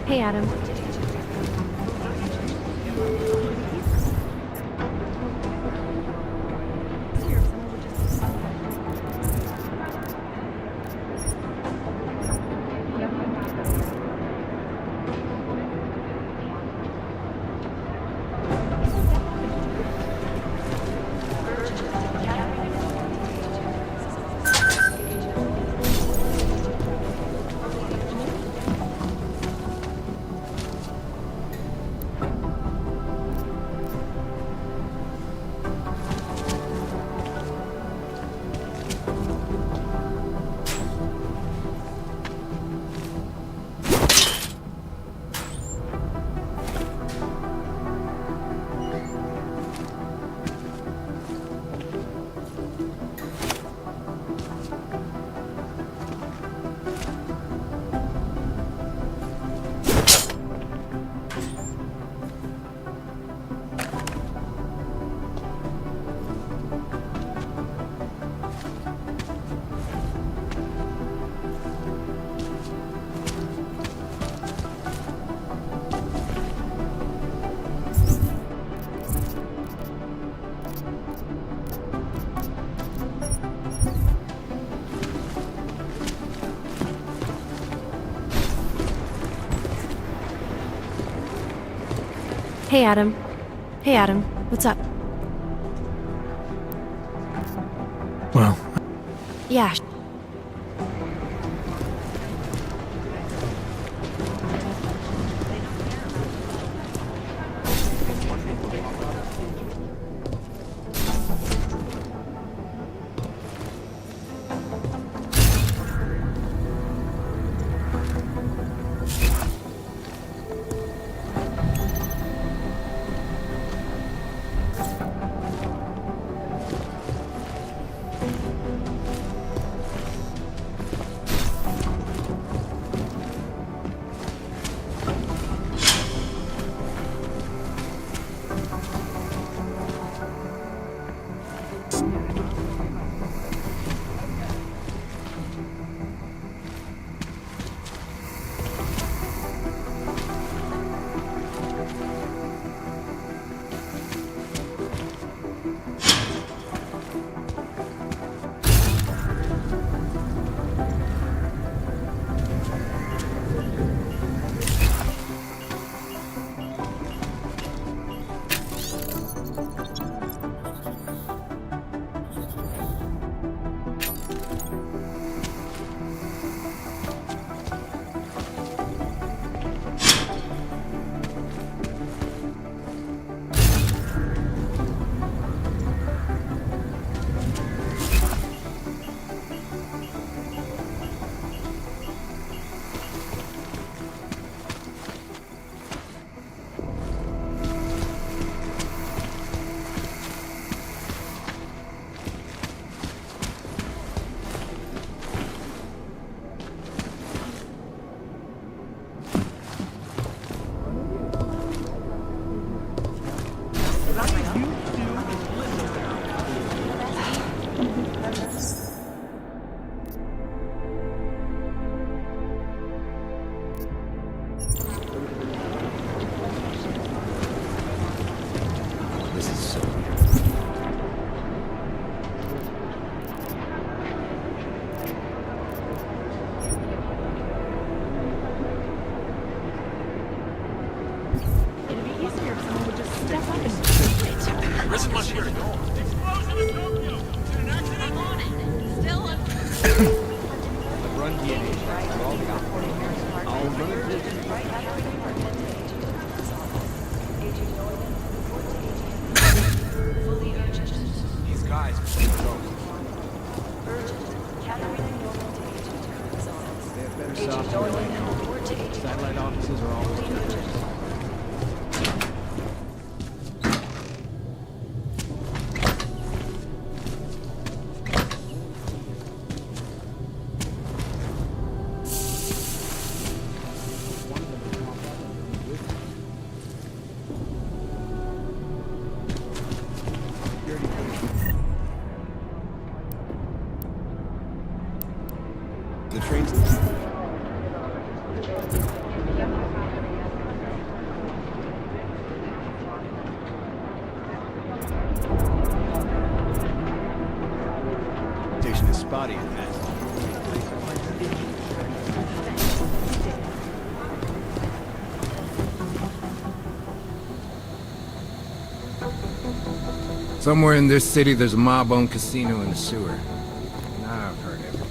Hey, Adam. Hey, Adam. Hey, Adam. What's up? Well... Yeah. These guys are so close. Satellite offices are always The train's... station is spotty at best. Somewhere in this city, there's a mob-owned casino in the sewer. Now I've heard everything.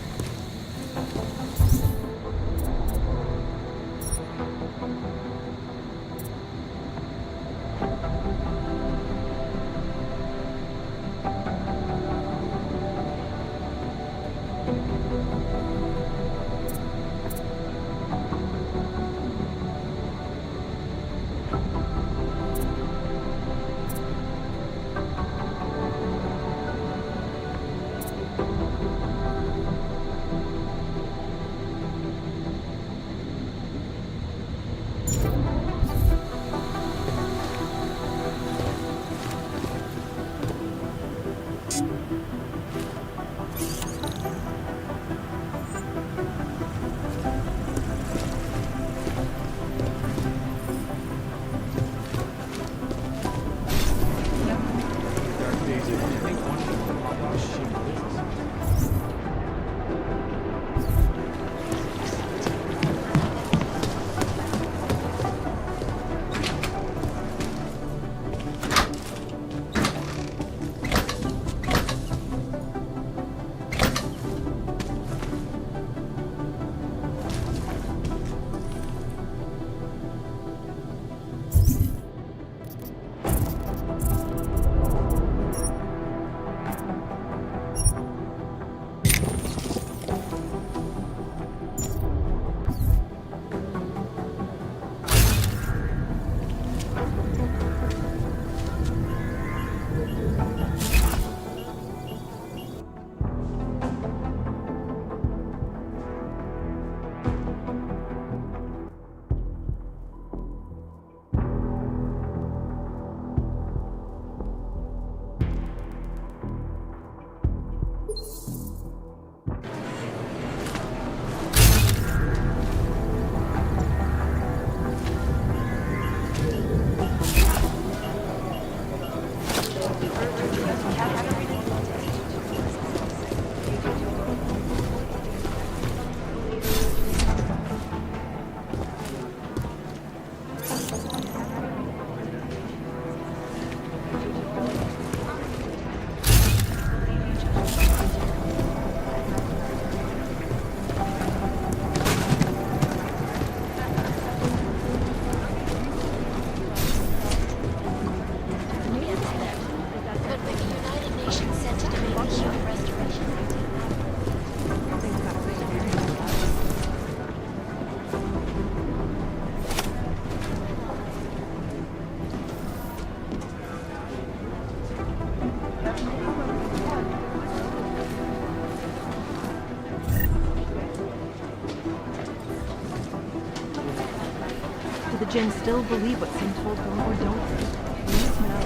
Do the Jinn still believe what's being told them, or don't they? We need to know.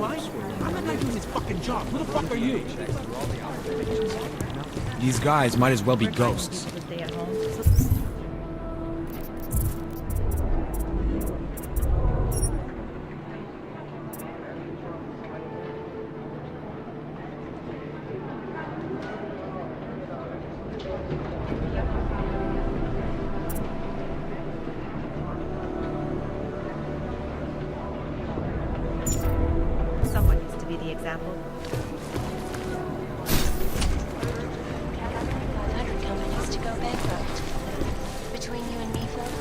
blind? I'm not doing this fucking job. Who the fuck are you? These guys might as well be ghosts. Someone needs to be the example. 500 companies to go bankrupt. Between you and me, folks,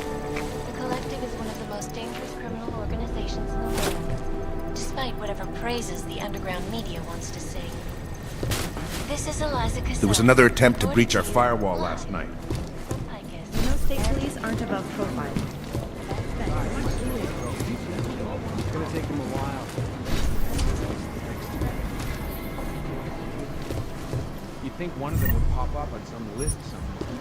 the Collective is one of the most dangerous criminal organizations in the world, despite whatever praises the underground media wants to sing. This is Eliza Cassell. There was another attempt to breach our firewall last night. You know, state police aren't above profiling. It's gonna take them a while. You'd think one of them would pop up on some list somewhere.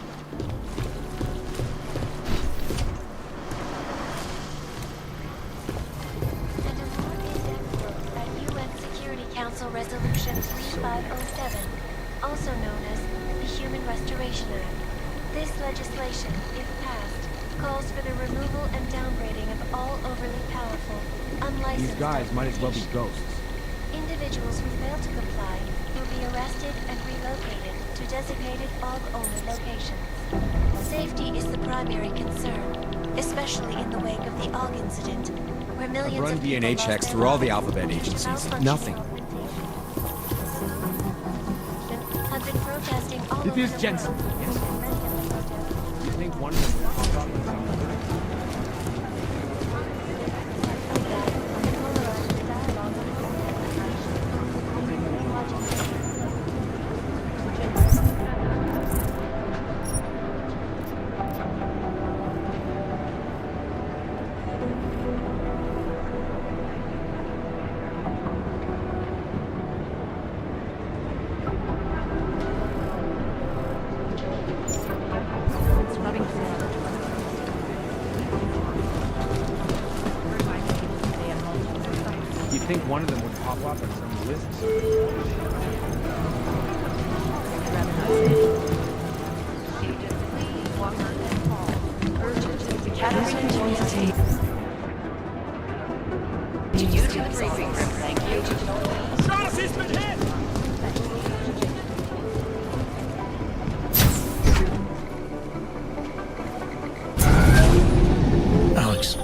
And a more in-depth look at UN Security Council Resolution 3507, also known as the Human Restoration Act. This legislation, if passed, calls for the removal and downgrading of all overly powerful, unlicensed These guys might as well be organizations. ghosts. Individuals who fail to comply will be arrested and relocated to designated AUG-only locations. Safety is the primary concern, especially in the wake of the AUG incident, where millions Run of people DNA lost checks their through all the lives alphabet due to agencies. malfunctioning Nothing. have been protesting all It over is the Jensen. world. Yes. Many of the protests You think one of them would pop up on some list? It's rubbing You'd think one of them would pop up on some list somewhere. To you to the briefing room, thank you. Alex,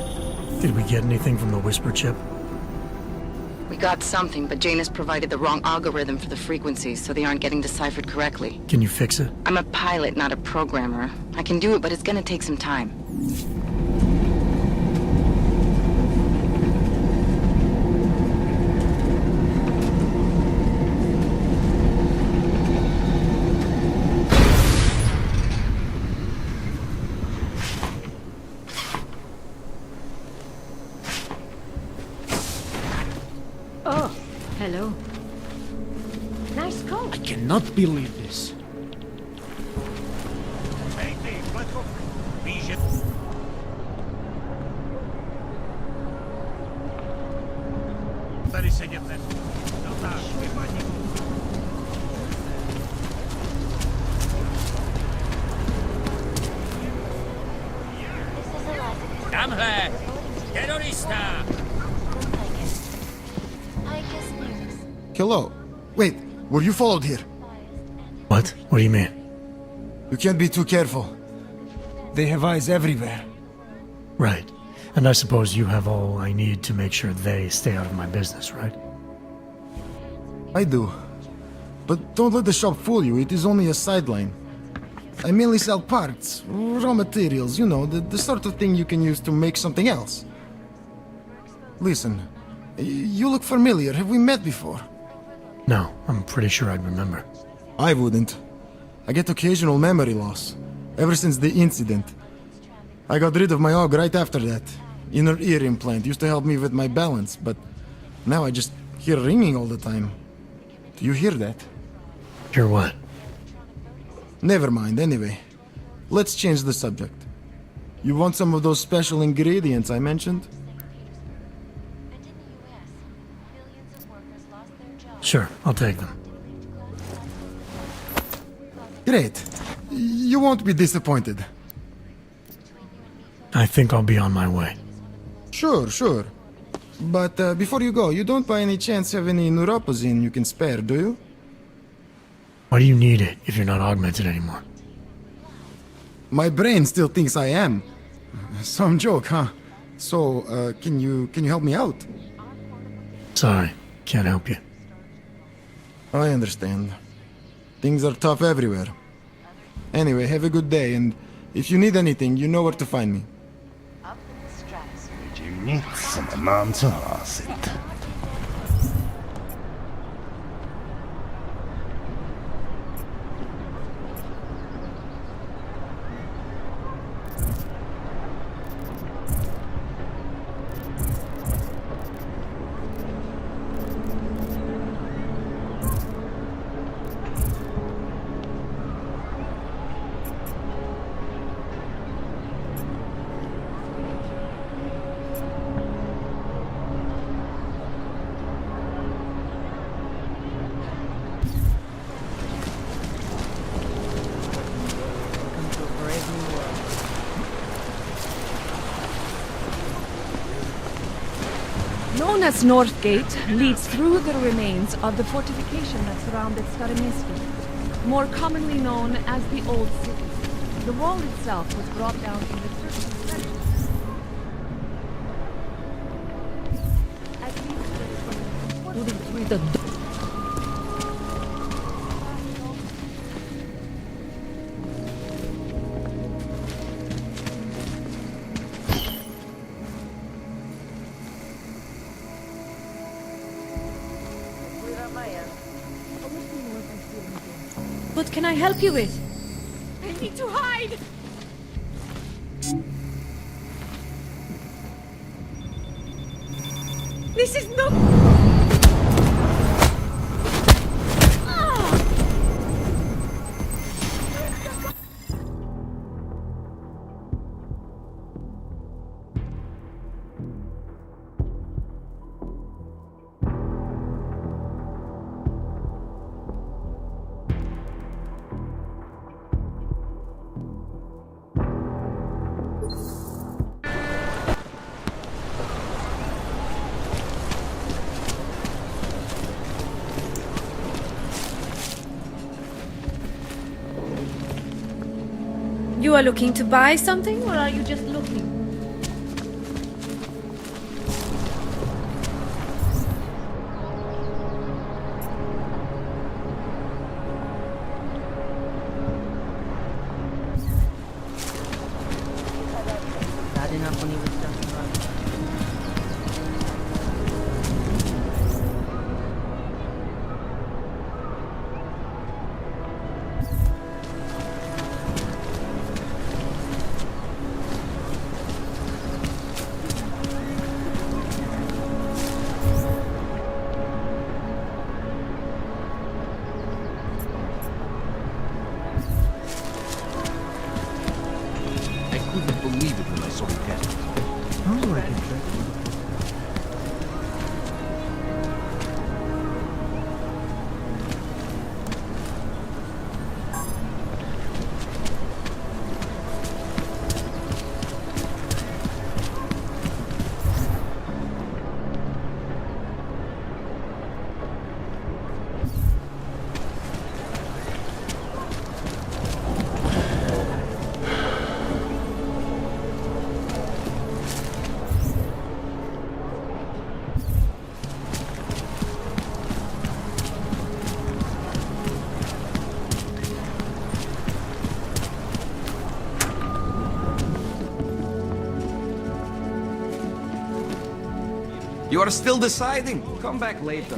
did we get anything from the Whisper chip? We got something, but Janus provided the wrong algorithm for the frequencies, so they aren't getting deciphered correctly. Can you fix it? I'm a pilot, not a programmer. I can do it, but it's gonna take some time. Oh, hello. Nice coat. I cannot believe this. This is Eliza Cassell. Tamhle! Terrorista! Icus News. Hello. Wait, were you followed here? What? What do you mean? You can't be too careful. They have eyes everywhere. Right. And I suppose you have all I need to make sure they stay out of my business, right? I do. But don't let the shop fool you, it is only a sideline. I mainly sell parts, raw materials, you know, the sort of thing you can use to make something else. Listen, you look familiar. Have we met before? No, I'm pretty sure I'd remember. I wouldn't. I get occasional memory loss. Ever since the incident. I got rid of my AUG right after that. Inner ear implant used to help me with my balance, but now I just hear ringing all the time. Do you hear that? Hear what? Never mind, anyway. Let's change the subject. You want some of those special ingredients I mentioned? Sure, I'll take them. Great. You won't be disappointed. I think I'll be on my way. Sure. But before you go, you don't by any chance have any neuropozine you can spare, do you? Why do you need it if you're not augmented anymore? My brain still thinks I am. Some joke, huh? So, can you help me out? Sorry, can't help you. I understand. Things are tough everywhere. Anyway, have a good day, and if you need anything, you know where to find me. Known as North Gate, leads through the remains of the fortification that surrounded Staromiejskie, more commonly known as the Old City. The wall itself was brought down in the 13th century. What can I help you with? I need to hide! This is no... You are looking to buy something, or are you just looking? Believe it when I saw the cat. Sounds like it. You are still deciding? Come back later.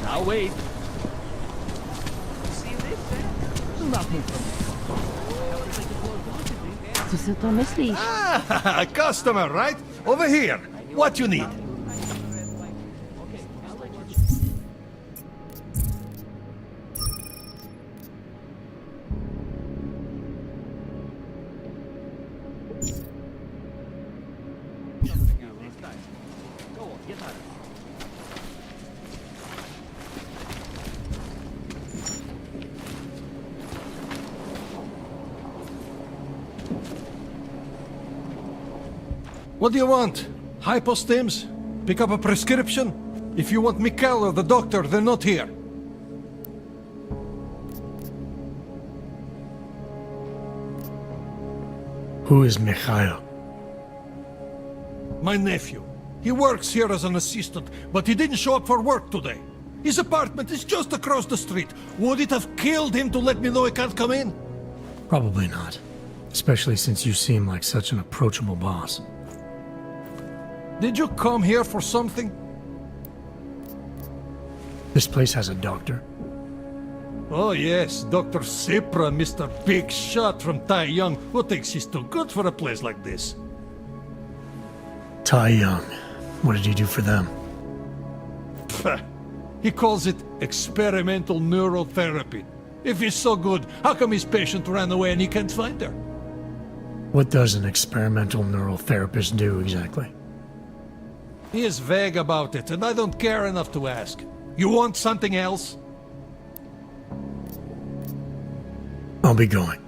I'll wait. Ah, customer, right? Over here. What you need? What do you want? Hypostims? Pick up a prescription? If you want Mikhail or the doctor, they're not here. Who is Mikhail? My nephew. He works here as an assistant, but he didn't show up for work today. His apartment is just across the street. Would it have killed him to let me know he can't come in? Probably not. Especially since you seem like such an approachable boss. Did you come here for something? This place has a doctor? Oh yes, Dr. Sipra, Mr. Big Shot from Tai Young. Who thinks he's too good for a place like this? Tai Young. What did he do for them? He calls it experimental neurotherapy. If he's so good, how come his patient ran away and he can't find her? What does an experimental neural therapist do exactly? He is vague about it, and I don't care enough to ask. You want something else? I'll be going.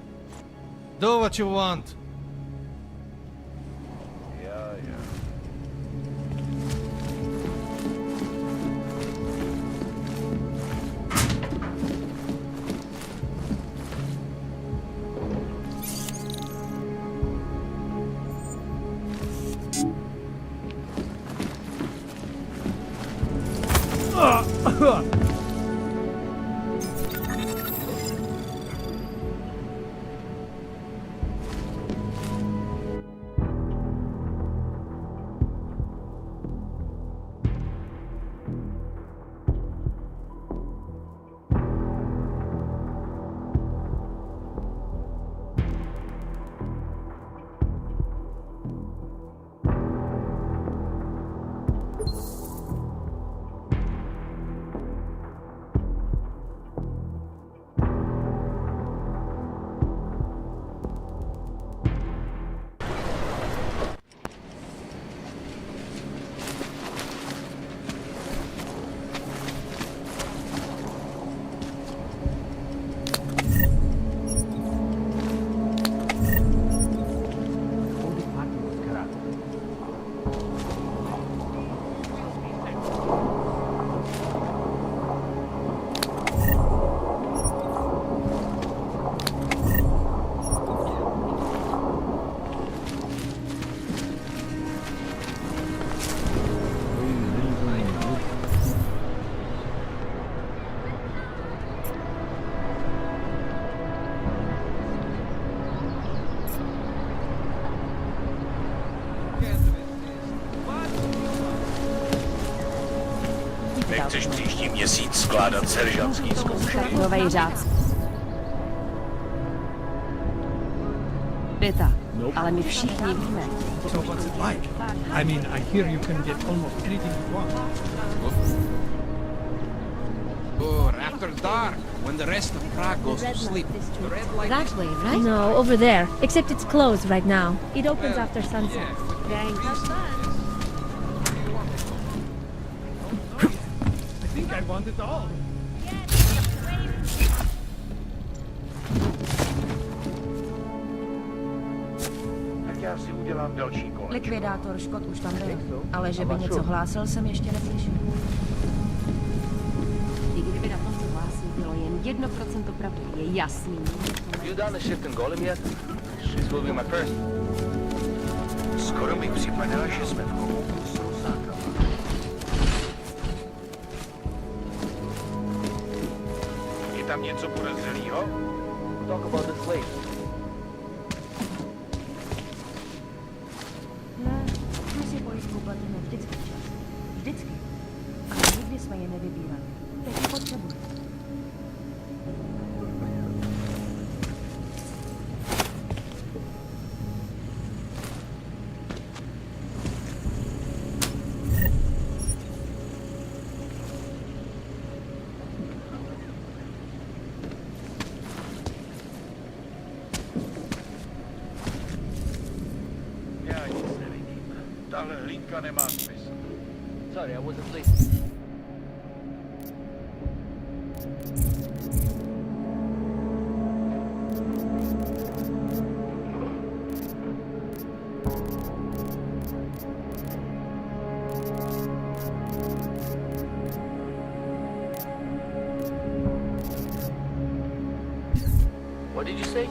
Do what you want. Nechceš příští měsíc skládat seržantský zkoušky? Novej řád. Beta, ale my všichni víme. So what's it like? I mean, I hear you can get almost anything you want. Or after dark, when the rest of Prague goes to sleep. The red light That way, right? No, over there. Except it's closed right now. It opens after sunset. I think I want it all. Já si udělám další kolečko. Likvidátor Škot už tam byl, ale že by něco hlásil, jsem ještě neslyšel. I kdyby na tom, co hlásí, bylo jen 1% pravdy, je jasný. You done the shift in Golem yet? This will be my first. Skoro mi připadá, že jsme v koutku s Rusákama. Je tam něco podezřelého? Talk about this later. My si pojistku platíme vždycky včas. Vždycky. Ale nikdy jsme je nevybírali. Teď potřebujeme. Já nic nevidím. Tahle hlídka nemá smysl. Sorry, I wasn't listening. What did you say?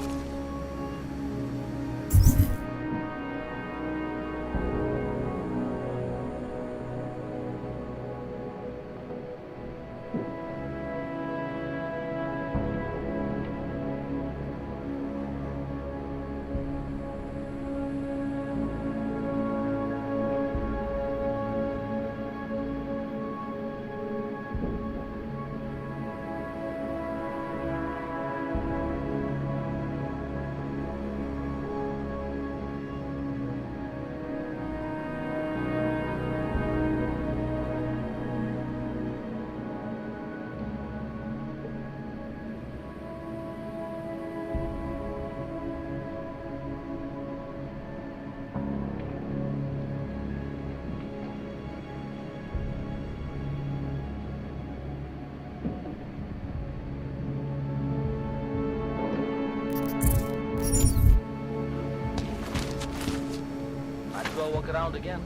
Might as well walk around again.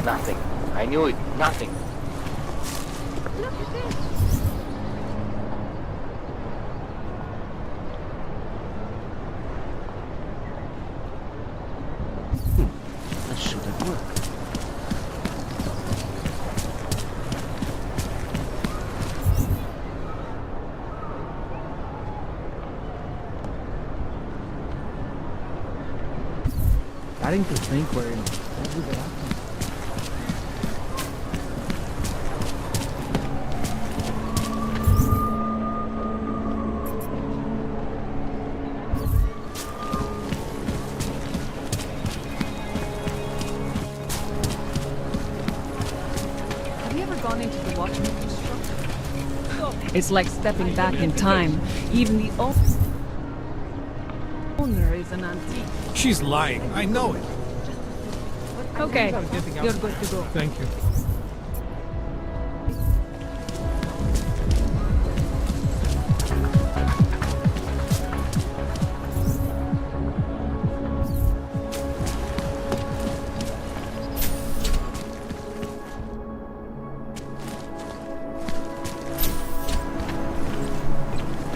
Nothing. I knew it. Nothing. Look at this. That should have worked. Starting to think we're in over there. Have you ever gone into the watchmaker's shop? It's like stepping back in time. Even the owner is an antique. She's lying. I know it. Okay, you're good to go. Thank you.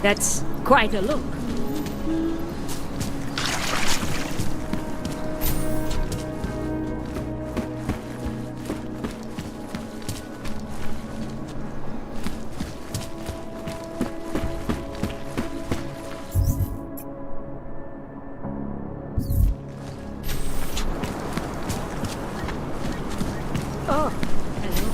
That's quite a look. Oh, hello.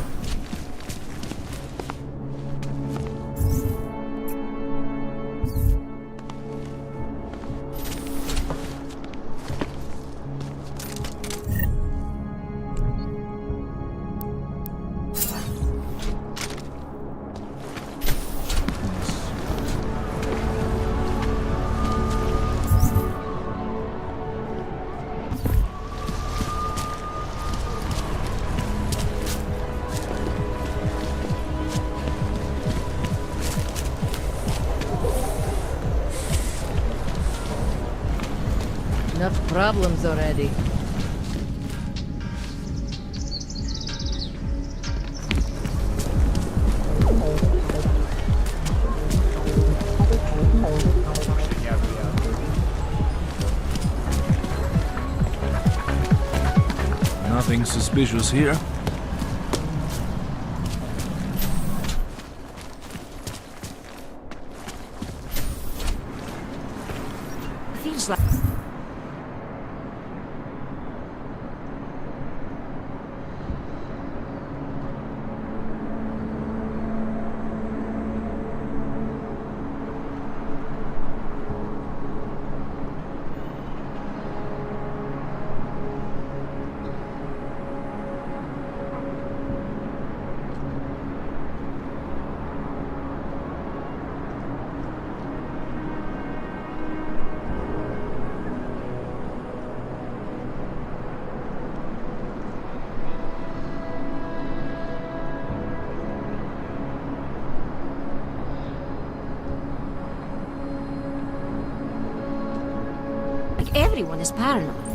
Enough problems already. Nothing suspicious here. Feels like... like everyone is paranoid.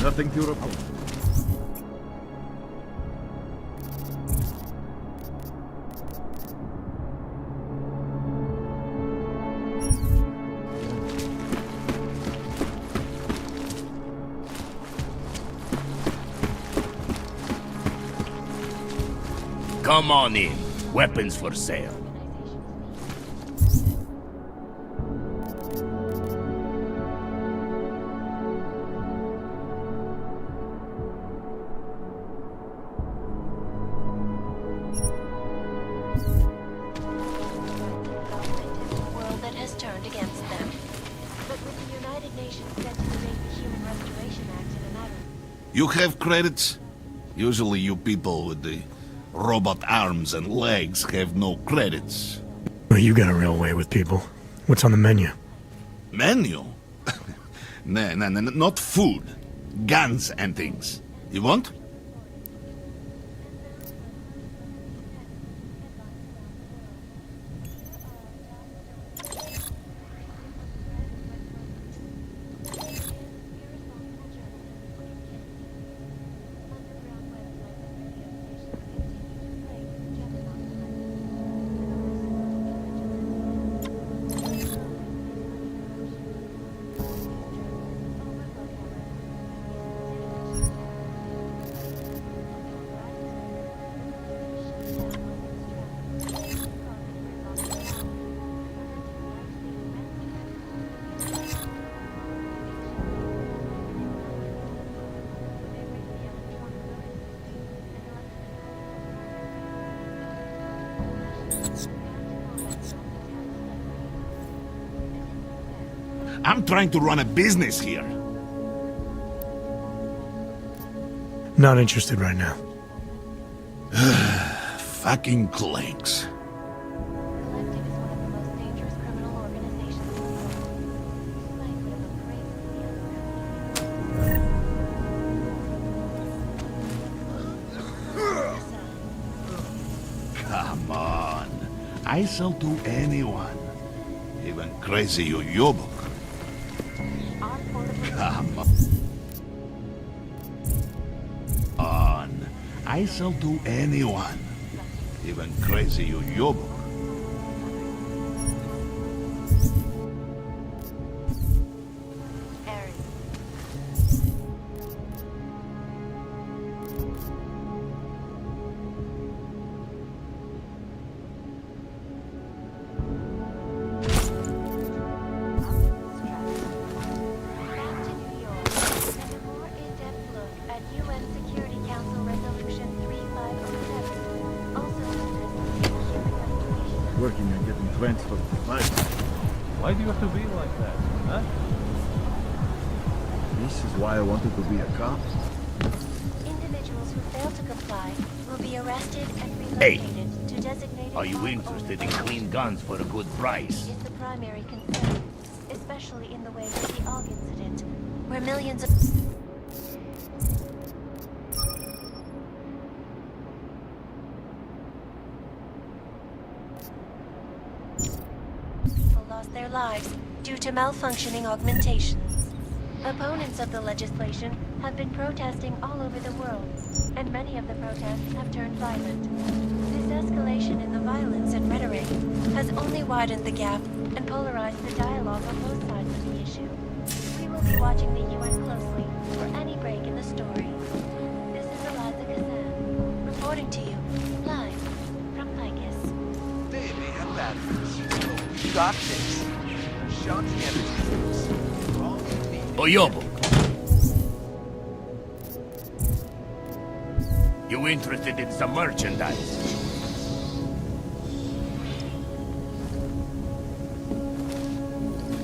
Nothing to report. Come on in. Weapons for sale. World that has turned against them. But with the United Nations set to debate the Human Restoration Act in a matter. You have credits? Usually you people with the robot arms and legs have no credits. Well, you got a real way with people. What's on the menu? Menu? No, not food. Guns and things. You want? I'm trying to run a business here. Not interested right now. Fucking clanks. Come on. I sell to anyone. Even crazy Uyobok. Come on. I sell to anyone. Even crazy Uyobok. Working and getting transferred to life. Why do you have to be like that, huh? This is why I wanted to be a cop. Individuals who fail to comply will be arrested and Hey, relocated to designated... are you interested in clean guns for a good price? Is the primary concern, especially in the wake of the AUG incident, where millions of... people lost their lives due to malfunctioning augmentations. Opponents of the legislation have been protesting all over the world, and many of the protests have turned violent. This escalation in the violence and rhetoric has only widened the gap and polarized the dialogue on both sides of the issue. We will be watching the UN closely for any break in the story. This is Eliza Kazan, reporting to you, live from Lycus. Baby, and batteries. Got this. Shanti Energy. All you need. Oyobok. You interested in some merchandise?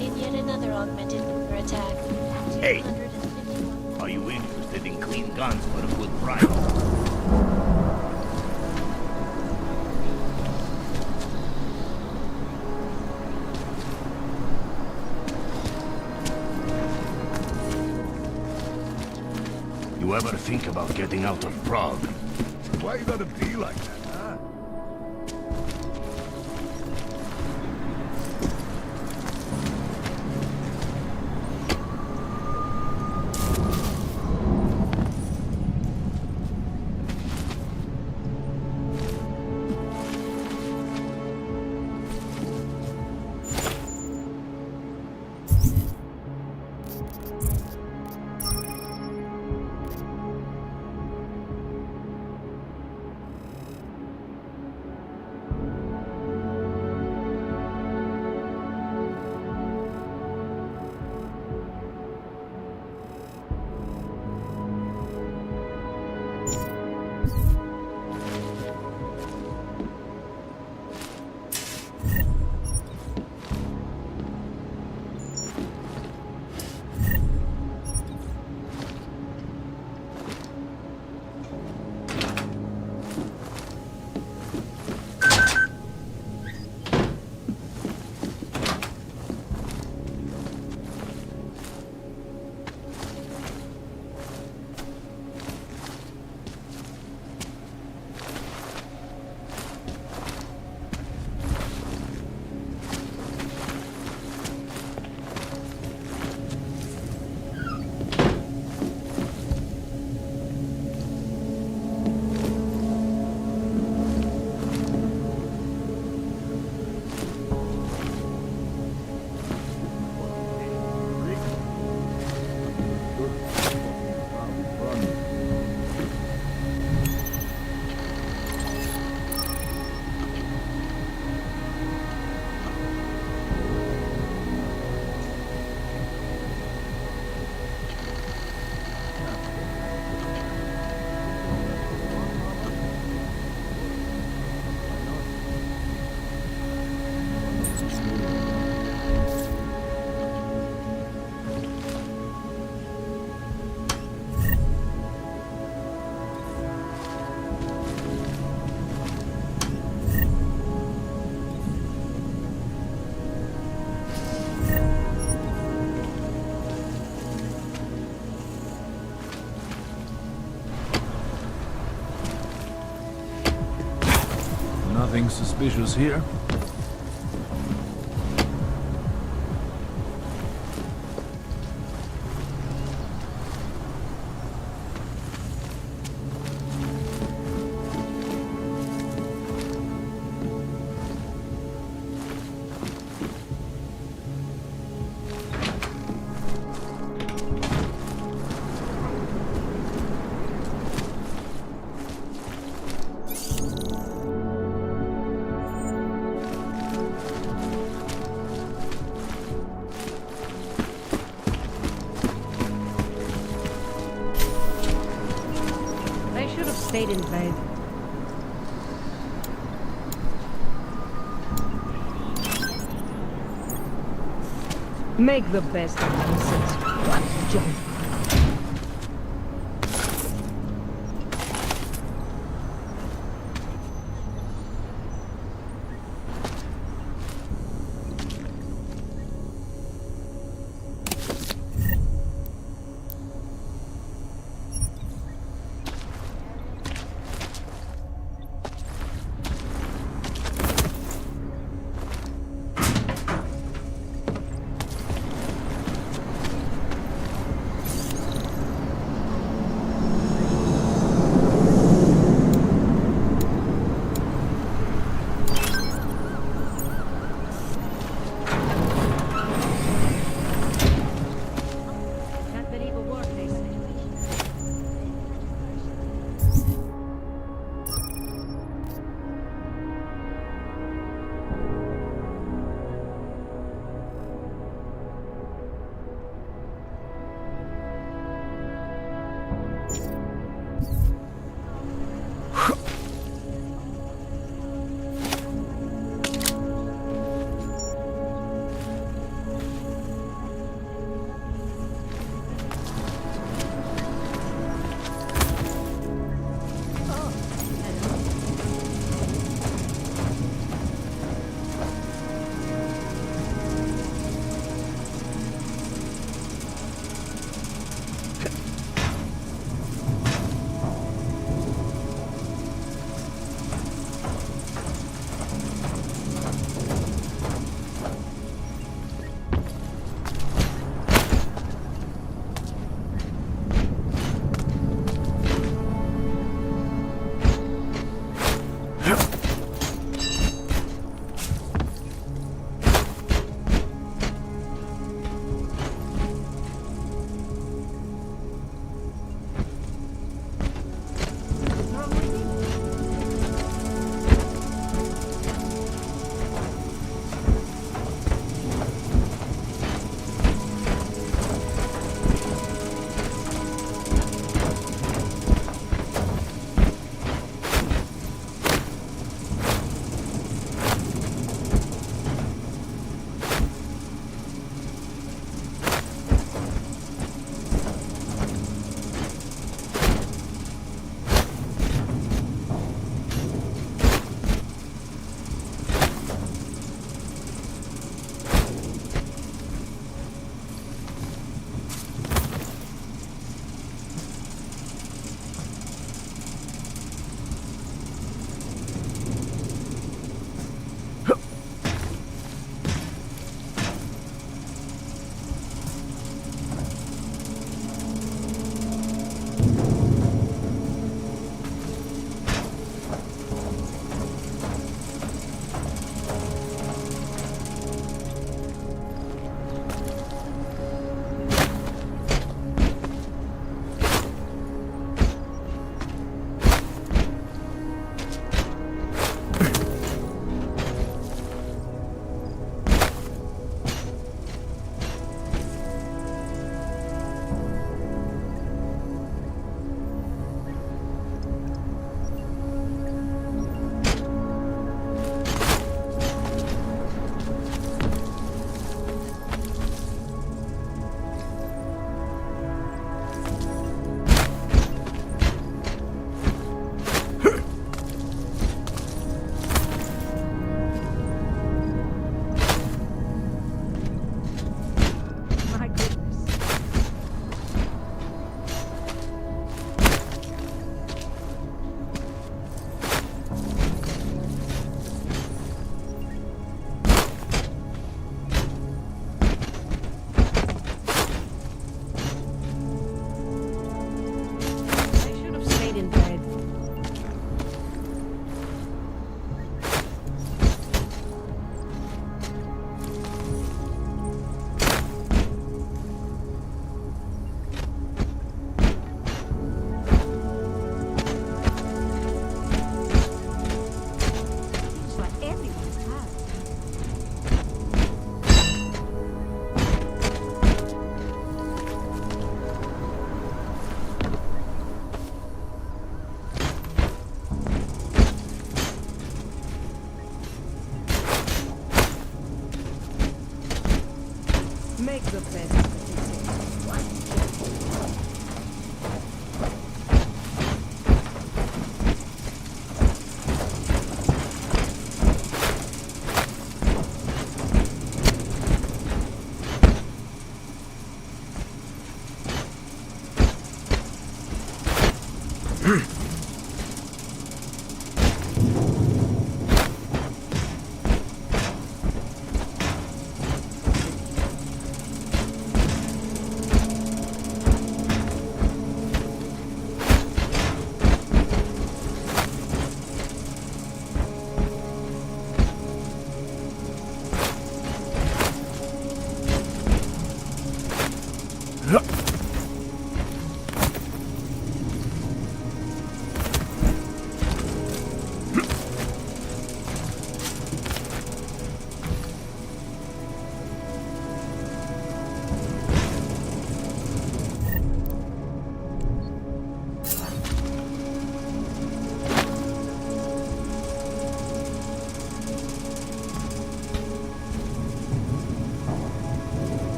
In yet another augmented Boomer attack. Hey, are you interested in clean guns for a good price? You ever think about getting out of Prague? Why you gotta be like that, huh? Nothing suspicious here? They should have stayed in bed. Make the best of nonsense. What junk?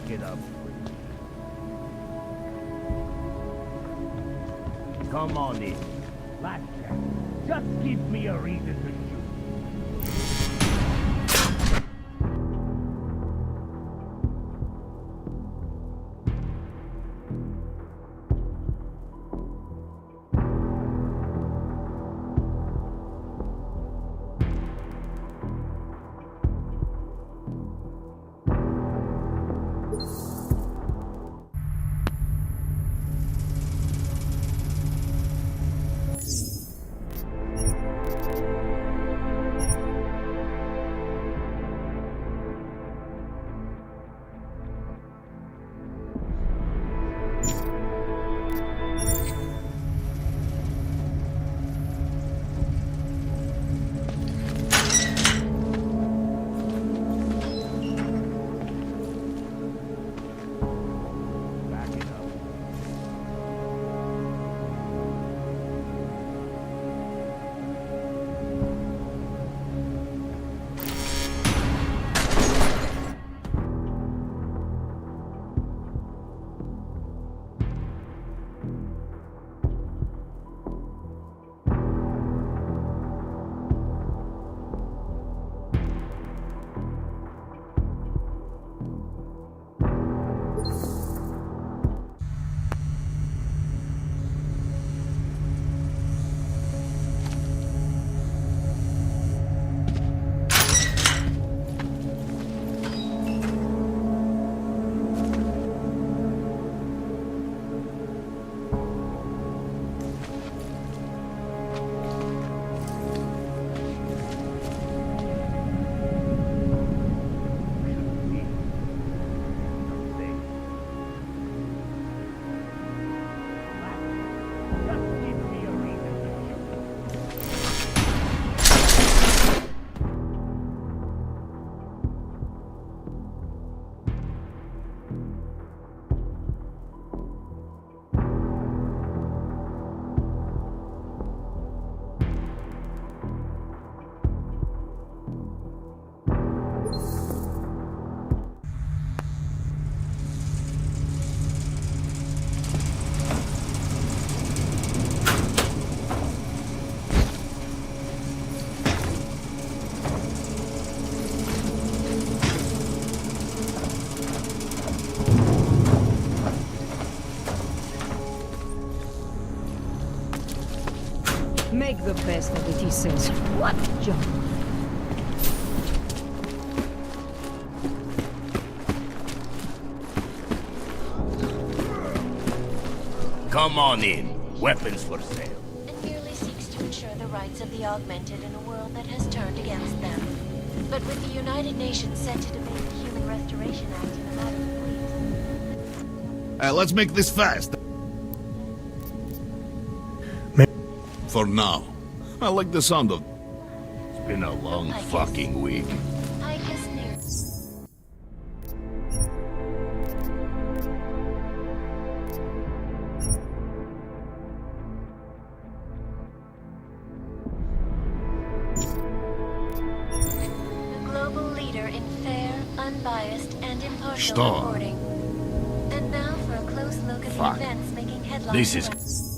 It up. Come on in. Last chance. Just give me a reason to shoot. Make the best of it, he says. What junk? Come on in. Weapons for sale. And merely seeks to ensure the rights of the augmented in a world that has turned against them. But with the United Nations set to debate the Human Restoration Act in a matter of weeks. Let's make this fast. For now. I like the sound of... It's been a long fucking week. Pike is near. The global leader in fair, unbiased, and impartial Stop. reporting. And now for a close look at the Fuck. events making headlines. This is... around-